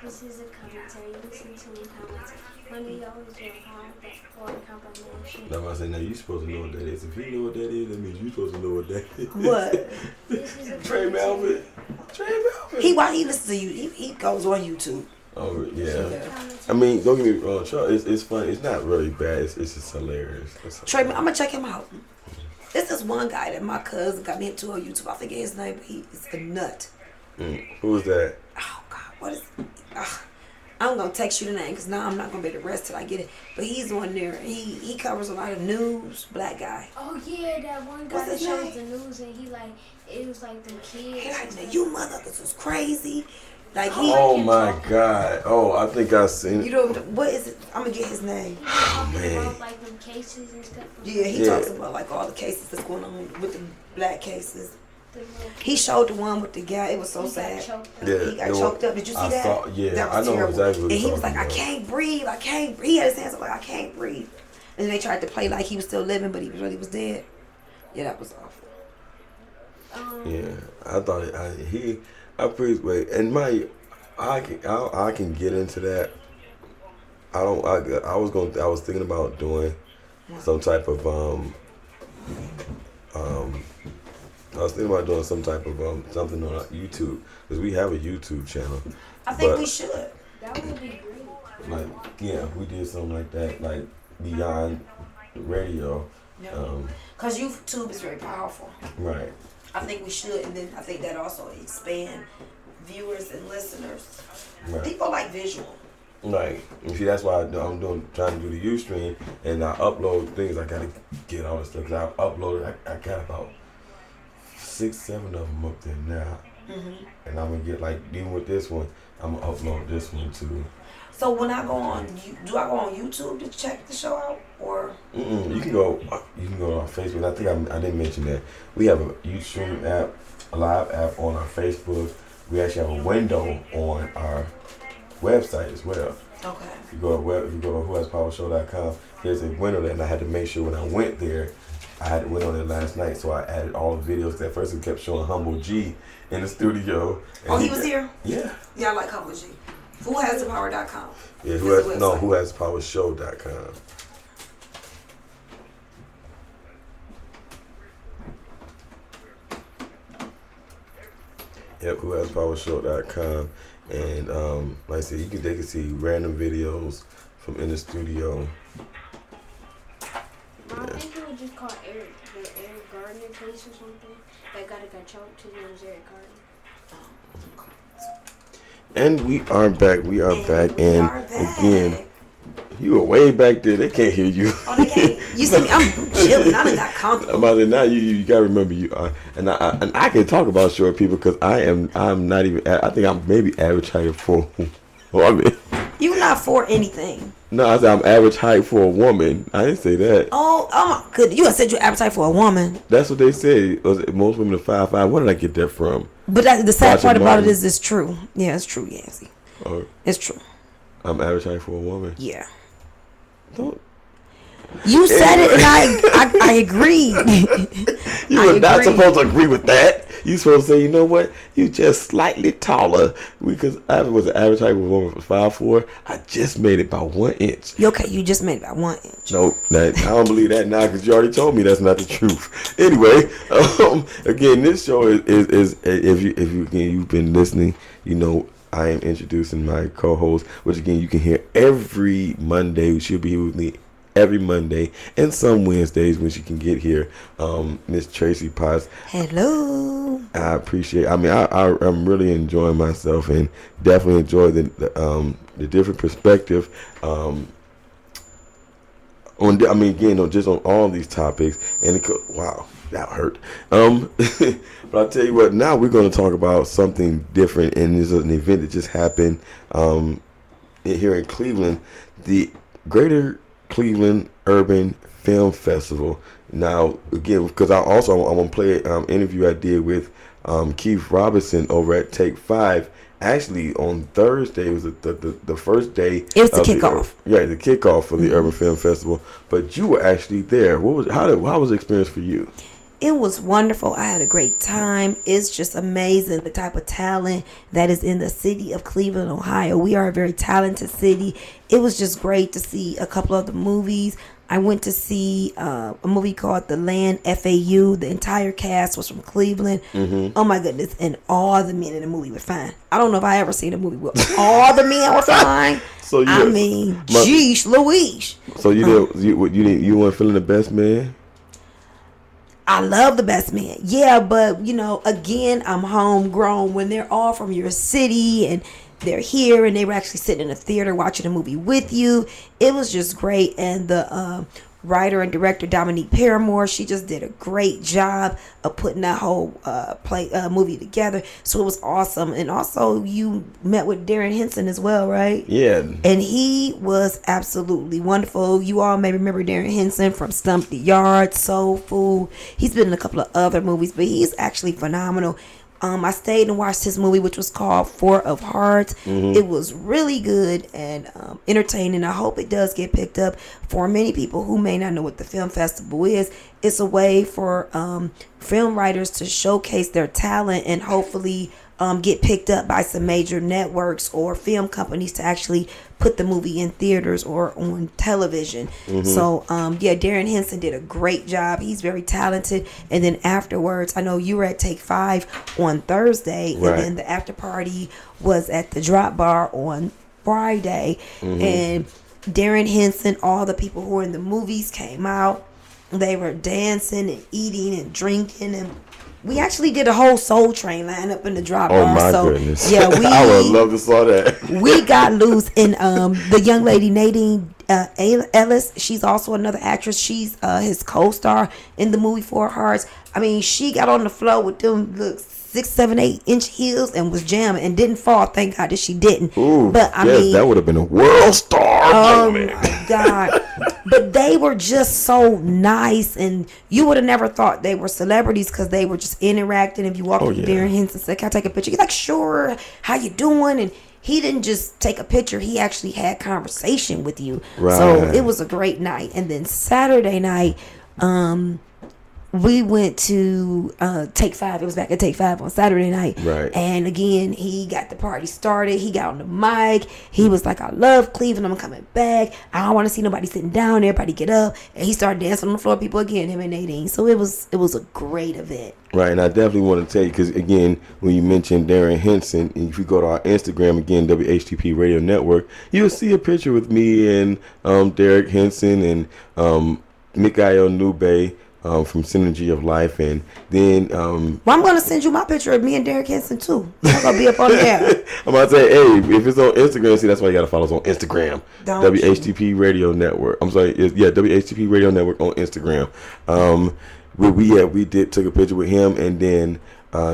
This is a commentary. Listen to me commentary. When you always do a or a combination. now I say now you supposed to know what that is. If you know what that is, that means you supposed to know what that is. What? This is a Trey Melvin. He listens to you. He goes on YouTube. Oh yeah. I mean, don't get me wrong. It's funny. It's not really bad. It's just hilarious. Trey, I'm gonna check him out. This is one guy that my cousin got me into on YouTube. I forget his name, but he is a nut. Who is that? Oh God, what is? I'm gonna text you the name because now I'm not gonna be able to rest till I get it. But he's on there. He covers a lot of news. Black guy. Oh yeah, that one guy What's that his shows name? the news and it was like the kids. He like, "Man, you motherfuckers was crazy." Like Oh my God! Oh, I think I seen it. You know what is it? I'm gonna get his name. Oh man. About like them cases and stuff. Yeah, he talks about like all the cases that's going on with the black cases. He showed the one with the guy. It was so sad. Yeah, He got choked up. Did you see that? That was I know terrible. exactly what And he you're was like, talking I about. can't breathe. I can't breathe. He had his hands up like, I can't breathe. And then they tried to play like he was still living, but he really was dead. Yeah, that was awful. Yeah, I thought I appreciate and I can get into that. I was thinking about doing some type of something on YouTube because we have a YouTube channel. I think we should. That would be great. Like we did something like that, like beyond the radio. Because YouTube is very powerful. Right. I think we should, and then I think that also expand viewers and listeners. Right. People like visual. Right. You see, that's why I'm trying to do the Ustream, and I upload things. I gotta get all this stuff. 'Cause I uploaded. I got about 6, 7 of them up there now, and I'm gonna get even with this one, I'm gonna upload this one too. So when I go on, do I go on YouTube to check the show out, or? You can go on Facebook. I think I didn't mention that we have a Ustream app. live app on our Facebook. We actually have a window on our website as well. Okay. If you go to whohaspowershow.com, there's a window there, and I had to make sure when I went there, went on there last night, so I added all the videos. At first, it kept showing Humble G in the studio. Oh, he was here? Yeah. Yeah, I like Humble G. Whohasthepower.com. Yeah, whohaspowershow.com. Yep, whohaspowershow.com. And like I said, they can see random videos from in the studio. I think it was just called Eric Gardner case or something. That guy that got choked, his name was Eric Gardner. And we are back. And again, you were way back there. They can't hear you. Oh, they can't. You see me? I'm chilling. I done got comfortable. About it now, you gotta remember you are, and I can talk about short people because I'm not even. I think I'm maybe average height for. Well, I mean, you not for anything. No, I said I'm average height for a woman. I didn't say that. Oh my goodness! You said you're average height for a woman. That's what they say. Most women are 5'5". Where did I get that from? But the sad part about it is it's true. Yeah, it's true, Yancy. It's true. I'm average height for a woman. Yeah. Don't. You said it, and I agreed. You were not supposed to agree with that. You supposed to say, you know what? You just slightly taller. Because I was an average height for a woman for 5'4". I just made it by 1 inch. Okay, you just made it by 1 inch. No, I don't believe that now because you already told me that's not the truth. Anyway, again, this show is if you've been listening, you know. I am introducing my co-host, which again you can hear every Monday. She'll be here with me every Monday and some Wednesdays when she can get here. Miss Tracie Potts. Hello. I appreciate. I'm really enjoying myself and definitely enjoy the different perspective. Just on all these topics. And wow, that hurt. But I'll tell you what, now we're going to talk about something different, and this is an event that just happened here in Cleveland, the Greater Cleveland Urban Film Festival. Now, again, because I'm going to play an interview I did with Keith Robinson over at Take 5. Actually, on Thursday was the first day. It was the kickoff. The kickoff for the Urban Film Festival. But you were actually there. How was the experience for you? It was wonderful. I had a great time. It's just amazing the type of talent that is in the city of Cleveland, Ohio. We are a very talented city. It was just great to see a couple of the movies. I went to see a movie called The Land, FAU. The entire cast was from Cleveland. Mm-hmm. Oh my goodness. And all the men in the movie were fine. I don't know if I ever seen a movie where all the men were fine. Jeez Louise. So you weren't feeling the best man? I love the best man. Yeah, but again, I'm homegrown. When they're all from your city and they're here and they were actually sitting in a theater watching a movie with you, it was just great. And the writer and director Dominique Paramore, she just did a great job of putting that whole movie together. So it was awesome. And also you met with Darren Henson as well, right? Yeah. And he was absolutely wonderful. You all may remember Darren Henson from Stump the Yard, Soul Food. He's been in a couple of other movies, but he's actually phenomenal. I stayed and watched his movie, which was called Four of Hearts. Mm-hmm. It was really good and entertaining. I hope it does get picked up. For many people who may not know what the film festival is, it's a way for film writers to showcase their talent and hopefully get picked up by some major networks or film companies to actually put the movie in theaters or on television. Mm-hmm. So Darren Henson did a great job. He's very talented. And then afterwards, I know you were at Take 5 on Thursday, right. And then the after party was at the Drop Bar on Friday. Mm-hmm. And Darren Henson, all the people who were in the movies came out. They were dancing and eating and drinking, and we actually did a whole Soul Train line up in the Drop Bar. Oh my goodness! Yeah, I would love to saw that. We got loose, and the young lady Nadine Ellis, she's also another actress. She's his co-star in the movie Four Hearts. I mean, she got on the floor with them 6, 7, 8-inch heels and was jamming and didn't fall. Thank God that she didn't. Ooh, but I mean, that would have been a world star. Oh my God. But they were just so nice, and you would have never thought they were celebrities because they were just interacting. If you walked up to Darren Henson and said, "Can I take a picture?" He's like, "Sure. How you doing?" And he didn't just take a picture. He actually had conversation with you. Right. So it was a great night. And then Saturday night, we went to Take 5. It was back at Take 5 on Saturday night. Right. And again, he got the party started. He got on the mic. He was like, "I love Cleveland. I'm coming back. I don't want to see nobody sitting down. Everybody get up." And he started dancing on the floor. People again, him and Nadine. So it was a great event. Right, and I definitely want to tell you, because again, when you mentioned Darren Henson, if you go to our Instagram, again, WHTP Radio Network, you'll see a picture with me and Derek Henson and Mikael Nube from Synergy of Life, and then Well, I'm gonna send you my picture of me and Derek Henson too. I'm gonna be up on there. I'm about to say, hey, if it's on Instagram, see, that's why you gotta follow us on Instagram. Don't WHTP Radio Network. I'm sorry, WHTP Radio Network on Instagram. We took a picture with him, and then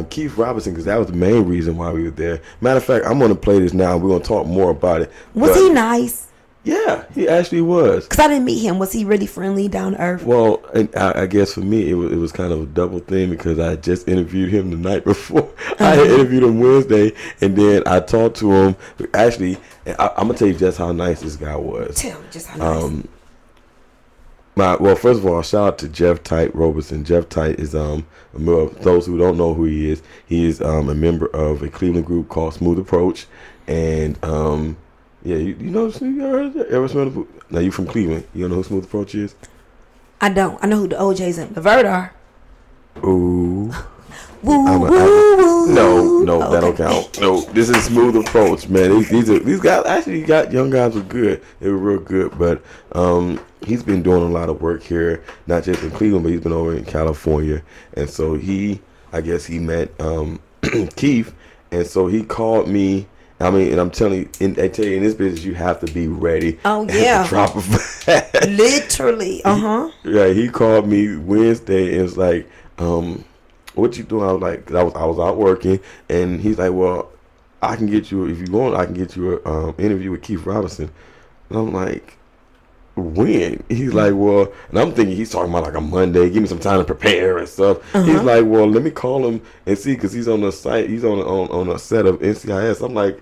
Keith Robinson, because that was the main reason why we were there. Matter of fact, I'm gonna play this now. We're gonna talk more about it. Was he nice? Yeah, he actually was. Because I didn't meet him. Was he really friendly, down to earth? Well, and I guess for me, it was kind of a double thing, because I just interviewed him the night before. I had interviewed him Wednesday, and then I talked to him. Actually, I'm going to tell you just how nice this guy was. Tell me just how nice. Well, first of all, shout out to Jeff Tite Roberson. Jeff Tite is those who don't know who he is a member of a Cleveland group called Smooth Approach, and yeah, you know, you ever smell the? Now you from Cleveland, you don't know who Smooth Approach is? I don't. I know who the OJs and the Vert are. Ooh. Woo. No, that don't count. No, this is Smooth Approach, man. These guys actually young guys were good. They were real good, but he's been doing a lot of work here, not just in Cleveland, but he's been over in California, and so I guess he met Keith, and so he called me. I mean, and I'm telling you, I tell you, in this business, you have to be ready. Oh, yeah. At the drop of Literally. Yeah, he called me Wednesday and was like, "What you doing?" I was like, I was out working, and he's like, "Well, I can get you, if you want, I can get you an interview with Keith Robinson." And I'm like, "When?" He's like, "Well," and I'm thinking he's talking about like a Monday. Give me some time to prepare and stuff. He's like, "Well, let me call him and see," because he's on the site. He's on a set of NCIS. I'm like,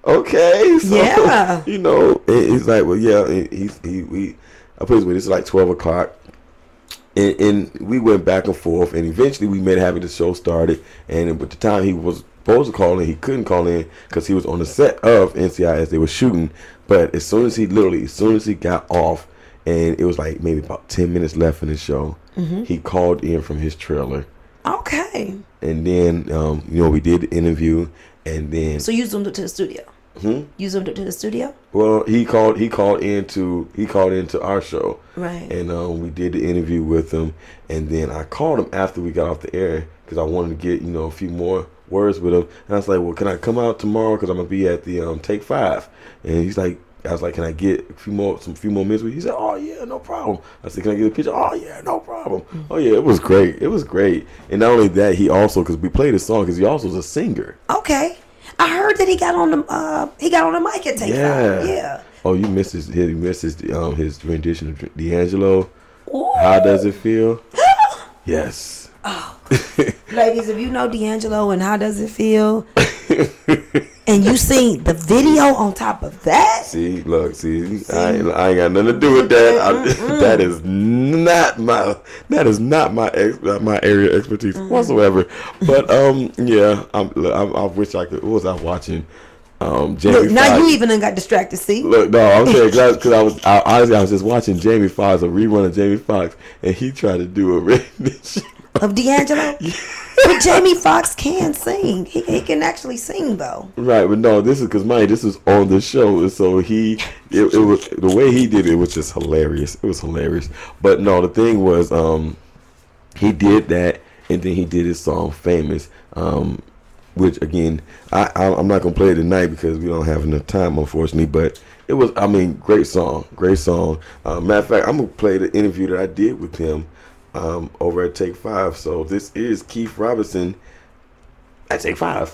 okay, so Yeah. you know, and he's like, "Well, yeah." I put it this is like 12 o'clock, and we went back and forth, and eventually we made having the show started. And at the time he was supposed to call in, he couldn't call in because he was on the set of NCIS. They were shooting, but as soon as he got off, and it was like maybe about 10 minutes left in the show, he called in from his trailer. Okay. And then we did the interview, and then So you zoomed up to the studio. You zoomed up to the studio. Well, he called into our show, Right. and we did the interview with him, and then I called him after we got off the air because I wanted to get a few more words with him, and I was like, "Well, can I come out tomorrow? Because I'm gonna be at the Take 5," and he's like, I was like, "Can I get a few more minutes with you?" He said, "Oh yeah, no problem." I said, "Can I get a picture?" "Oh yeah, no problem." Oh yeah, it was great. And not only that, he also, because we played a song, because he also was a singer. Okay. I heard that he got on the mic at Take 5. Yeah. Oh, you missed his rendition of D'Angelo. Ooh. How does it feel? Yes. Oh. Ladies, if you know D'Angelo and How Does It Feel, and you seen the video on top of that. See, I ain't got nothing to do with that. That is not my area of expertise whatsoever. But yeah, I wish I could. What was I watching? Jamie Look, now Foxx. you even done got distracted. See? Look, no, I'm saying because I was just watching Jamie Foxx, a rerun of Jamie Foxx, and he tried to do a rendition Of D'Angelo? Yeah. But Jamie Foxx can sing. He can actually sing though. Right, but no, this is because this was on the show, and so it was the way he did it was just hilarious. It was hilarious. But no, the thing was, he did that, and then he did his song "Famous," which again, I'm not gonna play it tonight because we don't have enough time, unfortunately. But it was, great song. Matter of fact, I'm gonna play the interview that I did with him over at Take 5. So this is Keith Robinson at Take 5.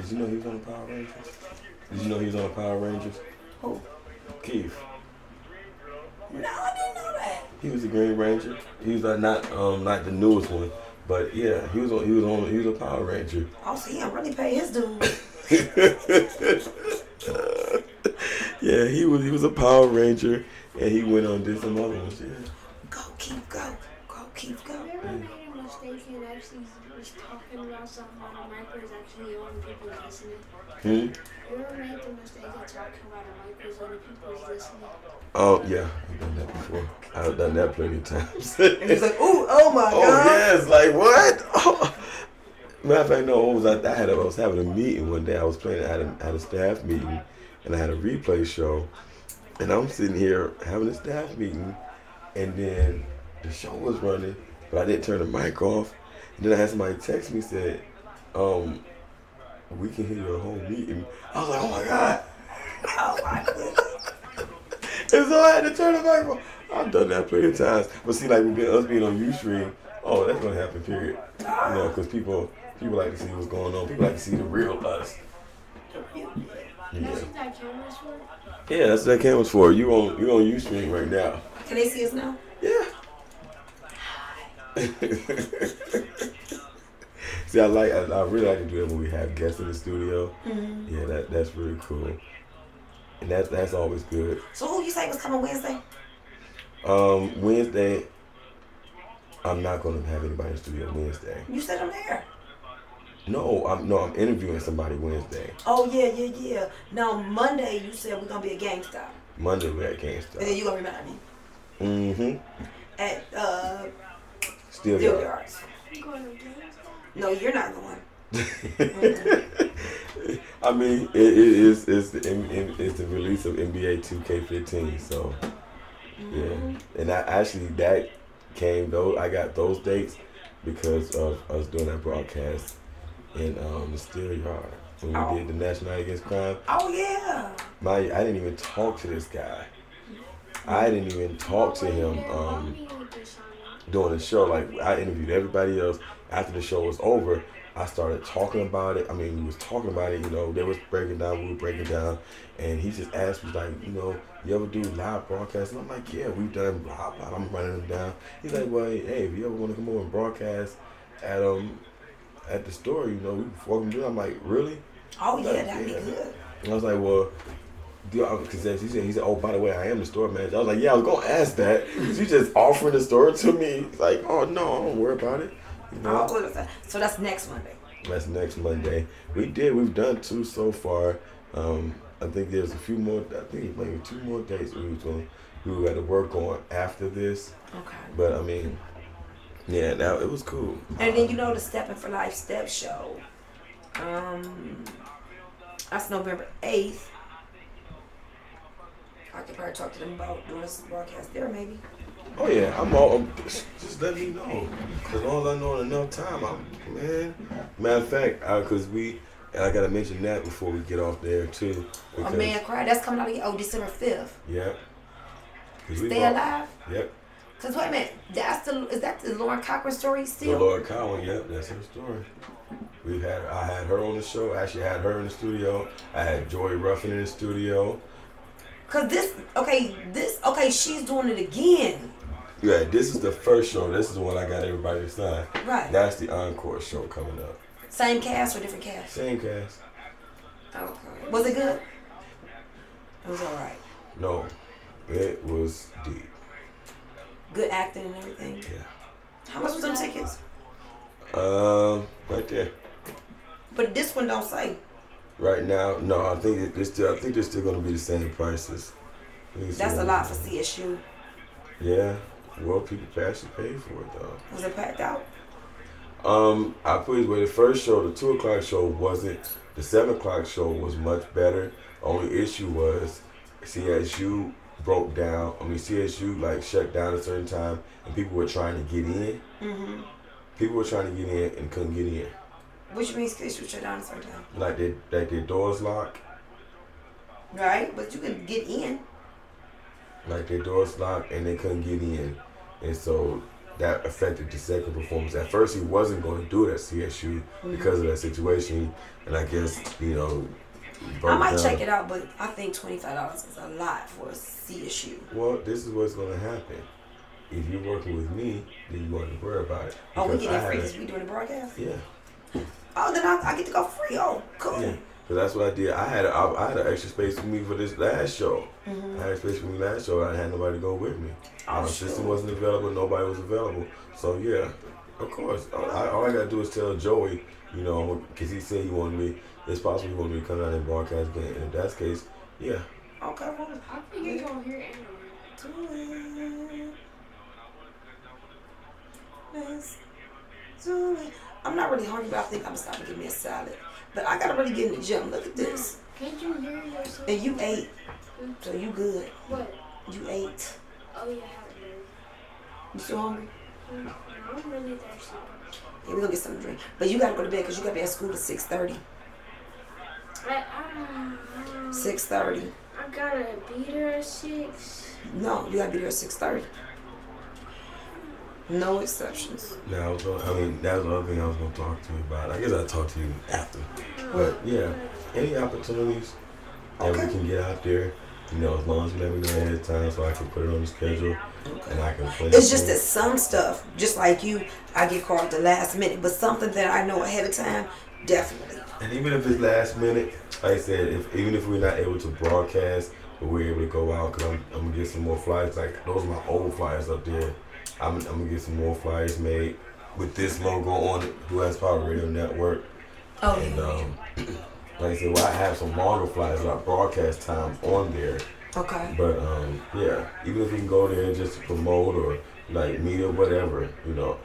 Did you know he was on the Power Rangers? Did you know he was on the Power Rangers? Who? Keith. No, I didn't know that. He was the Green Ranger. He was not the newest one, but yeah, he was a Power Ranger. Oh, so he don't really pay his dues. Yeah, he was a Power Ranger, and he went on did some other ones. Yeah. Go, Keith, go. Go, Keith, go. You ever made a mistake and actually was talking about something on a mic was actually on people listening? Hmm? You ever made the mistake of talking about a mic was on people's listening? Oh yeah, I've done that before. I've done that plenty of times. And he's like, ooh, oh my Oh God. yes, like what? Oh. Matter of fact, no. I was having a meeting one day. I was playing. I had a staff meeting, and I had a replay show, and I'm sitting here having a staff meeting, and then the show was running, but I didn't turn the mic off. And then I had somebody text me said, "We can hear your whole meeting." I was like, "Oh my God!" Oh my goodness. And so I had to turn the mic off. I've done that plenty of times, but see, like us being on UStream, oh, that's gonna happen. Period. You know, because people like to see what's going on. People like to see the real us. Yeah. That's what that camera's for? Yeah, that's what that camera's for. You on UStream right now. Can they see us now? Yeah. See, I really like to do that when we have guests in the studio. Mm-hmm. Yeah, that's really cool. And that's always good. So who you say was coming Wednesday? Wednesday, I'm not gonna have anybody in the studio Wednesday. You said I'm there. No, I'm interviewing somebody Wednesday. Oh yeah. Now Monday you said we're gonna be at GameStop. Monday we're at And then GameStop. you gonna remind me. Mm-hmm. At Steel Steel Yard. Yards. You going to GameStop? No, you're not going. I mean, it's the release of NBA 2K15, so yeah. And I got those dates because of us doing that broadcast in the Steel Yard when we did the National Night Against Crime. Oh yeah. I didn't even talk to this guy. I didn't even talk to him during the show. Like I interviewed everybody else. After the show was over, I started talking about it. I mean, we was talking about it. You know, they was breaking down. We were breaking down, and he just asked me like, you know, you ever do live broadcasts? And I'm like, yeah, we've done blah blah. I'm running them down. He's like, well, hey, if you ever want to come over and broadcast at the store, you know, we welcome you. I'm like, really? Oh yeah, Like, that'd be good. And I was like, well, because he said, oh, by the way, I am the store manager. I was like, yeah, I was gonna ask that. You just offering the store to me? He's like, oh no, don't worry about it. You know? Oh, so that's next Monday. That's next Monday. We've done 2 so far. I think there's a few more. I think maybe 2 more dates we had to work on after this. Okay. But I mean, yeah, it was cool. And then you know the Stepping for Life Step Show. That's November 8th. I could probably talk to them about doing some broadcast there, maybe. Oh yeah, just let me know. Cause all I know in enough time, matter of fact, I gotta mention that before we get off there too. A Man Cry, that's coming out again. December 5th. Yep. Stay Alive. Yep. Cause wait a minute, is that the Lauren Cochran story still? The Lord Cowan, yep, that's her story. I had her on the show. Actually, had her in the studio. I had Joy Ruffin in the studio. Cause she's doing it again. Yeah, this is the first show. This is the one I got everybody to sign. Right. That's the encore show coming up. Same cast or different cast? Same cast. Okay. Was it good? It was alright. No, it was deep. Good acting and everything. Yeah. How much was them tickets? Right there. But this one don't say. Right now, no. I think they're still going to be the same prices. That's a lot for CSU. Yeah. Well, people actually paid for it though. Was it packed out? I put it where the first show, the 2 o'clock show wasn't. The 7 o'clock show was much better. Only issue was CSU broke down. CSU like shut down at a certain time, and people were trying to get in. Mm-hmm. People were trying to get in and couldn't get in. Which means CSU shut down at a certain time. Like their doors locked. Right, but you can get in. Like their doors locked and they couldn't get in, and so that affected the second performance. At first, he wasn't going to do it at CSU because of that situation, and I guess I might check it out, but I think $25 is a lot for a CSU. Well, this is what's going to happen. If you're working with me, then you want to worry about it. Oh, we get it free because we doing the broadcast? Yeah. Oh, then I get to go free. Oh, cool. Yeah. So that's what I did. I had an extra space for me for this last show. I had a space for me last show. I had nobody to go with me. My assistant wasn't available. Nobody was available. So yeah, of course. All I gotta do is tell Joey, because he said he wanted me. It's possible he wanted me to come out and broadcast again. And if that's the case, yeah. Okay. Well, I think you're gonna hear it anyway. I'm not really hungry, but I think I'm gonna stop and get me a salad. But I gotta really get in the gym. Look at this. Can't you hear yourself? And you ate, so you good. What? You ate. Oh yeah, I haven't heard. You still hungry? No, I'm really thirsty. Yeah, we gonna get something to drink. But you gotta go to bed because you gotta be at school at 6:30. 6:30. I gotta be there at 6. No, you gotta be there at 6:30. No exceptions. Now, that was the other thing I was going to talk to you about. I guess I'll talk to you after. But yeah, any opportunities that we can get out there, as long as you let me know ahead of time so I can put it on the schedule and I can plan. It's just that some stuff, just like you, I get called at the last minute. But something that I know ahead of time, definitely. And even if it's last minute, like I said, even if we're not able to broadcast, but we're able to go out, because I'm going to get some more flyers. Like, those are my old flyers up there. I'm going to get some more flyers made with this logo on it, Who Has Power Radio Network. Oh, and, like I said, I have some longer flyers about broadcast time on there. Okay. But, yeah, even if we can go there just to promote or, like, meet or whatever,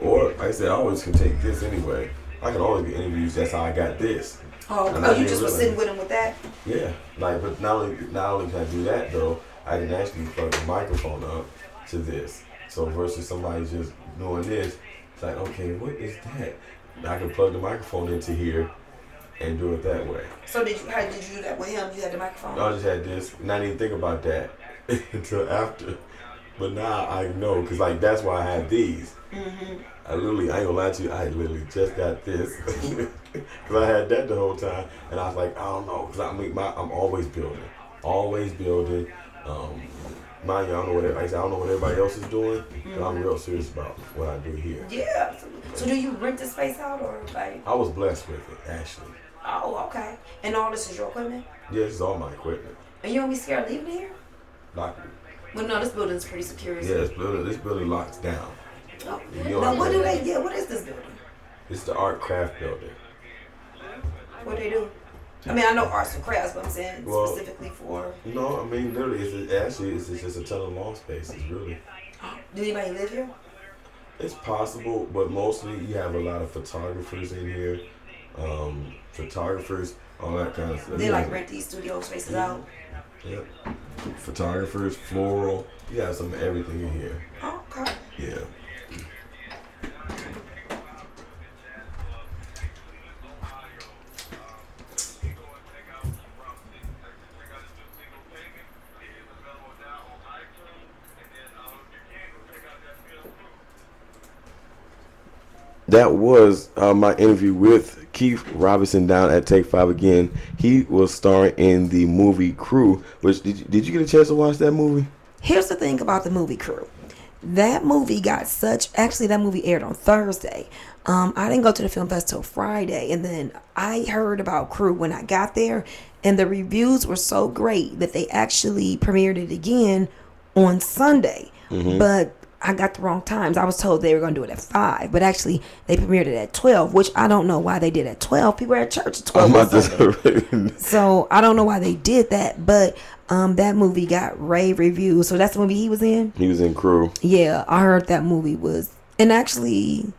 Or, like I said, I always can take this anyway. I can always get interviews. That's how I got this. Oh, you just was sitting with him with that? Yeah. But not only can I do that, though, I can actually plug the microphone up to this. So versus somebody just doing this, it's like, okay, what is that? I can plug the microphone into here and do it that way. So how did you do that with him? You had the microphone? I just had this, and I didn't think about that until after. But now I know, because that's why I have these. Mm-hmm. I ain't gonna lie to you, I literally just got this. Because I had that the whole time, and I was like, I don't know, because I'm always building. Always building. Mind you, I don't know what everybody else is doing, but I'm real serious about what I do here. Yeah. So do you rent the space out or like? I was blessed with it, actually. Oh, okay. And all this is your equipment? Yeah, this is all my equipment. And you don't be scared of leaving here? Locked. Well, no, this building's pretty secure. Yeah, this building locks down. Oh. Now, what do they? Yeah, what is this building? It's the art craft building. What do they do? I mean, I know arts and crafts, but I'm saying specifically for. No, I mean literally, it's just a ton of lawn spaces, really. Do anybody live here? It's possible, but mostly you have a lot of photographers in here. Photographers, all that kind of stuff. They rent these studio spaces out. Yep. Photographers, floral. You have some of everything in here. Oh, okay. Yeah. That was my interview with Keith Robinson down at Take 5 again. He was starring in the movie Crew. Which did you get a chance to watch that movie? Here's the thing about the movie Crew. That movie that movie aired on Thursday. I didn't go to the film fest till Friday, and then I heard about Crew when I got there, and the reviews were so great that they actually premiered it again on Sunday. Mm-hmm. But I got the wrong times. I was told they were going to do it at 5, but actually they premiered it at 12, which I don't know why they did at 12. People are at church at 12. So I don't know why they did that, but that movie got rave reviews. So that's the movie he was in? He was in Crew. Yeah, I heard that movie was, and actually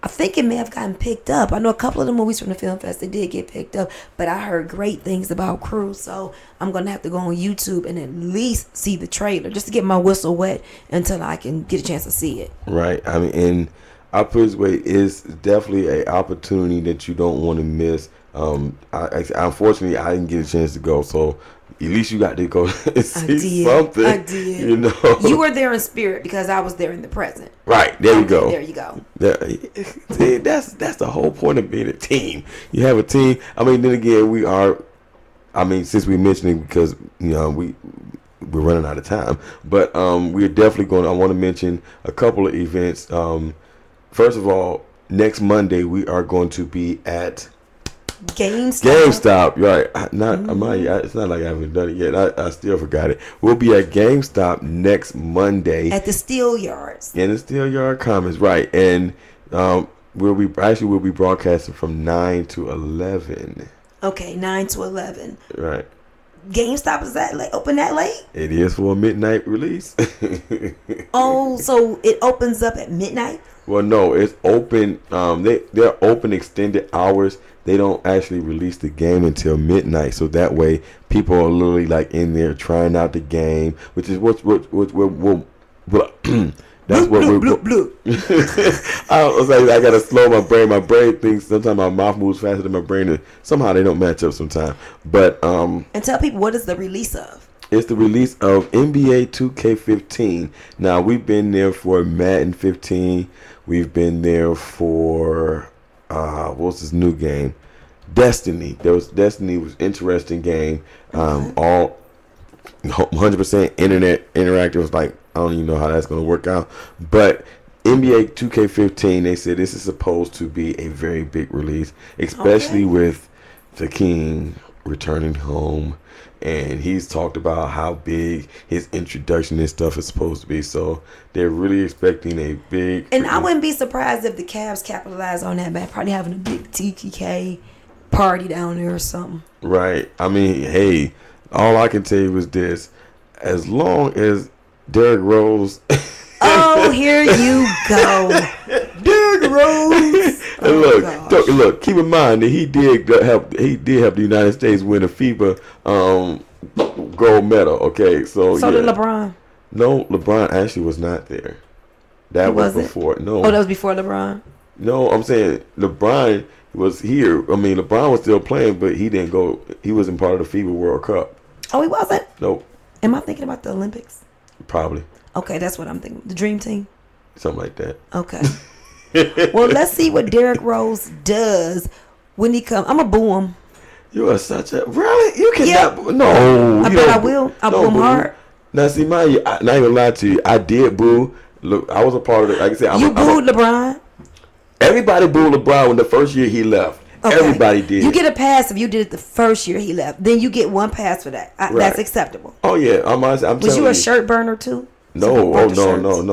I think it may have gotten picked up. I know a couple of the movies from the film fest, they did get picked up, but I heard great things about Crew, so I'm going to have to go on YouTube and at least see the trailer just to get my whistle wet until I can get a chance to see it. Right. I mean, and I put this way, it's definitely an opportunity that you don't want to miss. Unfortunately, I didn't get a chance to go, so at least you got to go and see did. something. I did. You know, You were there in spirit because I was there in the present. right there. You go. There you go. See, that's the whole point of being a team. You have a team. I mean, then again, we are. I mean, since we mentioned it, because we're running out of time, but we're definitely going. I want to mention a couple of events. First of all, next Monday we are going to be at GameStop, right? It's not like I haven't done it yet. I still forgot it. We'll be at GameStop next Monday at the Steel Yards. In the Steel Yard Commons, right? And we'll be broadcasting from 9 to 11. Okay, 9 to 11. Right. GameStop is that late? Open that late? It is for a midnight release. Oh, so it opens up at midnight? Well, no, it's open. They're open extended hours. They don't actually release the game until midnight, so that way people are literally like in there trying out the game, which is what that's what we're. I was like, I gotta slow my brain. My brain thinks sometimes my mouth moves faster than my brain, and somehow they don't match up sometimes. But and tell people, what is the release of? It's the release of NBA 2K15. Now we've been there for Madden 15. We've been there for what's this new game? Destiny. Destiny was interesting game. All 100% internet interactive. Was like, I don't even know how that's going to work out. But NBA 2K15, they said this is supposed to be a very big release, especially with the King returning home. And he's talked about how big his introduction and stuff is supposed to be. So they're really expecting a big. And I wouldn't be surprised if the Cavs capitalize on that by probably having a big TKK party down there or something. Right. I mean, hey, all I can tell you is this. As long as Derrick Rose. Oh, here you go. Derrick Rose. Look, keep in mind that he did help the United States win a FIBA gold medal. Okay, so did LeBron. No, LeBron actually was not there. That was before. No. Oh, that was before LeBron. No, I'm saying LeBron was here. I mean, LeBron was still playing, but he didn't go. He wasn't part of the FIBA World Cup. Oh, he wasn't? Nope. Am I thinking about the Olympics? Probably. Okay, that's what I'm thinking. The Dream Team? Something like that. Okay. Well, let's see what Derrick Rose does when he comes. I'm going to boo him. You are such a... Really? You cannot... Yeah. No. I will. I'll boo him hard. Now, see, not even lie to you. I did boo. Look, I was a part of it. Like I said, you booed LeBron? Everybody booed LeBron when the first year he left. Okay. Everybody did. You get a pass if you did it the first year he left. Then you get one pass for that. Right. That's acceptable. Oh, yeah. I'm was you a shirt burner, too? No.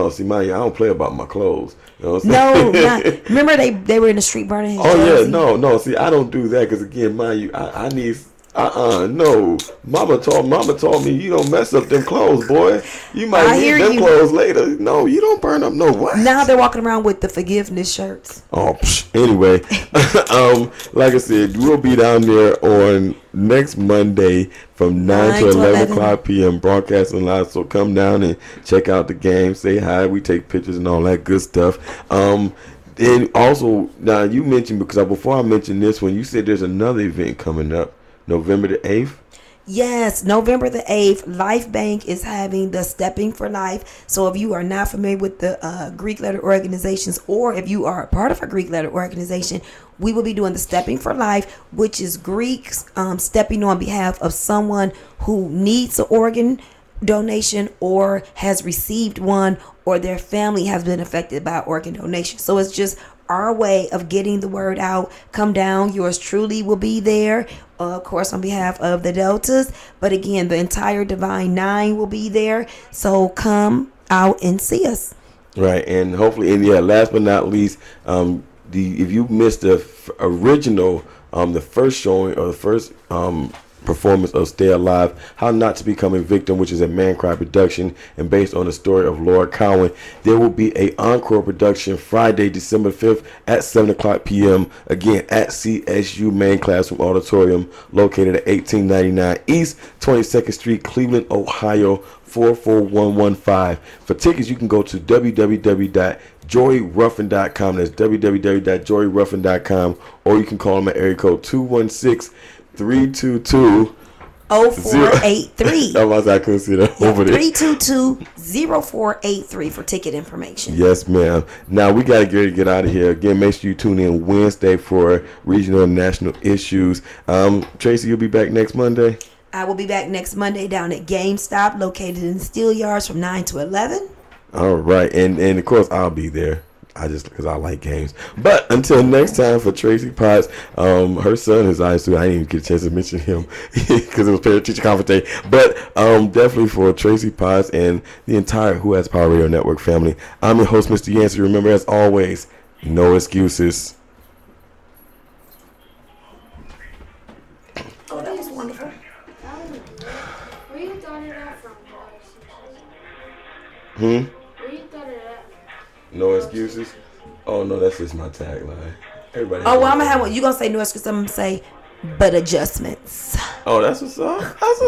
See, I don't play about my clothes. You know what I'm saying? Remember they were in the street burning his jersey? Yeah, no. See, I don't do that because, again, mind you, I need... no. Mama told me you don't mess up them clothes, boy. You might need them clothes later. No, you don't burn up no what? Now they're walking around with the forgiveness shirts. Oh, anyway. Like I said, we'll be down there on next Monday from 9 to 11 o'clock p.m. broadcasting live. So come down and check out the game. Say hi. We take pictures and all that good stuff. And also, now you mentioned, because before I mentioned this one, you said there's another event coming up. November the 8th? Yes, November the 8th, Life Bank is having the Stepping for Life. So if you are not familiar with the Greek letter organizations, or if you are a part of a Greek letter organization, we will be doing the Stepping for Life, which is Greeks stepping on behalf of someone who needs an organ donation or has received one, or their family has been affected by organ donation. So it's just our way of getting the word out. Come down. Yours truly will be there, of course, on behalf of the Deltas. But again, the entire Divine Nine will be there. So come out and see us. Right. And hopefully, and last but not least, if you missed the original, the first showing or the first performance of Stay Alive, How Not to Become a Victim, which is a Man Cry production and based on the story of Lord Cowan, there will be a encore production Friday, December 5th at 7 o'clock p.m. again at CSU Main Classroom Auditorium, located at 1899 East 22nd Street, Cleveland, Ohio 44115. For tickets, you can go to www.joyruffin.com. That's www.joyruffin.com, or you can call them at area code 216-322 0483. I couldn't see that over there. 322-0483 for ticket information. Yes, ma'am. Now we got to get out of here. Again, make sure you tune in Wednesday for regional and national issues. Tracie, you'll be back next Monday? I will be back next Monday down at GameStop, located in Steel Yards from 9 to 11. All right. And of course, I'll be there. Because I like games. But until next time, for Tracie Potts, her son is I didn't even get a chance to mention him because it was parent teacher conference day. But definitely for Tracie Potts and the entire Who Has Power Radio Network family, I'm your host, Mr. Yancey. Remember, as always, no excuses. Oh, that was wonderful. Where you thought of that from? Hmm? Where you thought of that? No excuses? Oh, no, that's just my tagline. Everybody. Oh, well, I'm going to have one. You going to say no excuses. I'm going to say, but adjustments. Oh, that's what's up. That's what's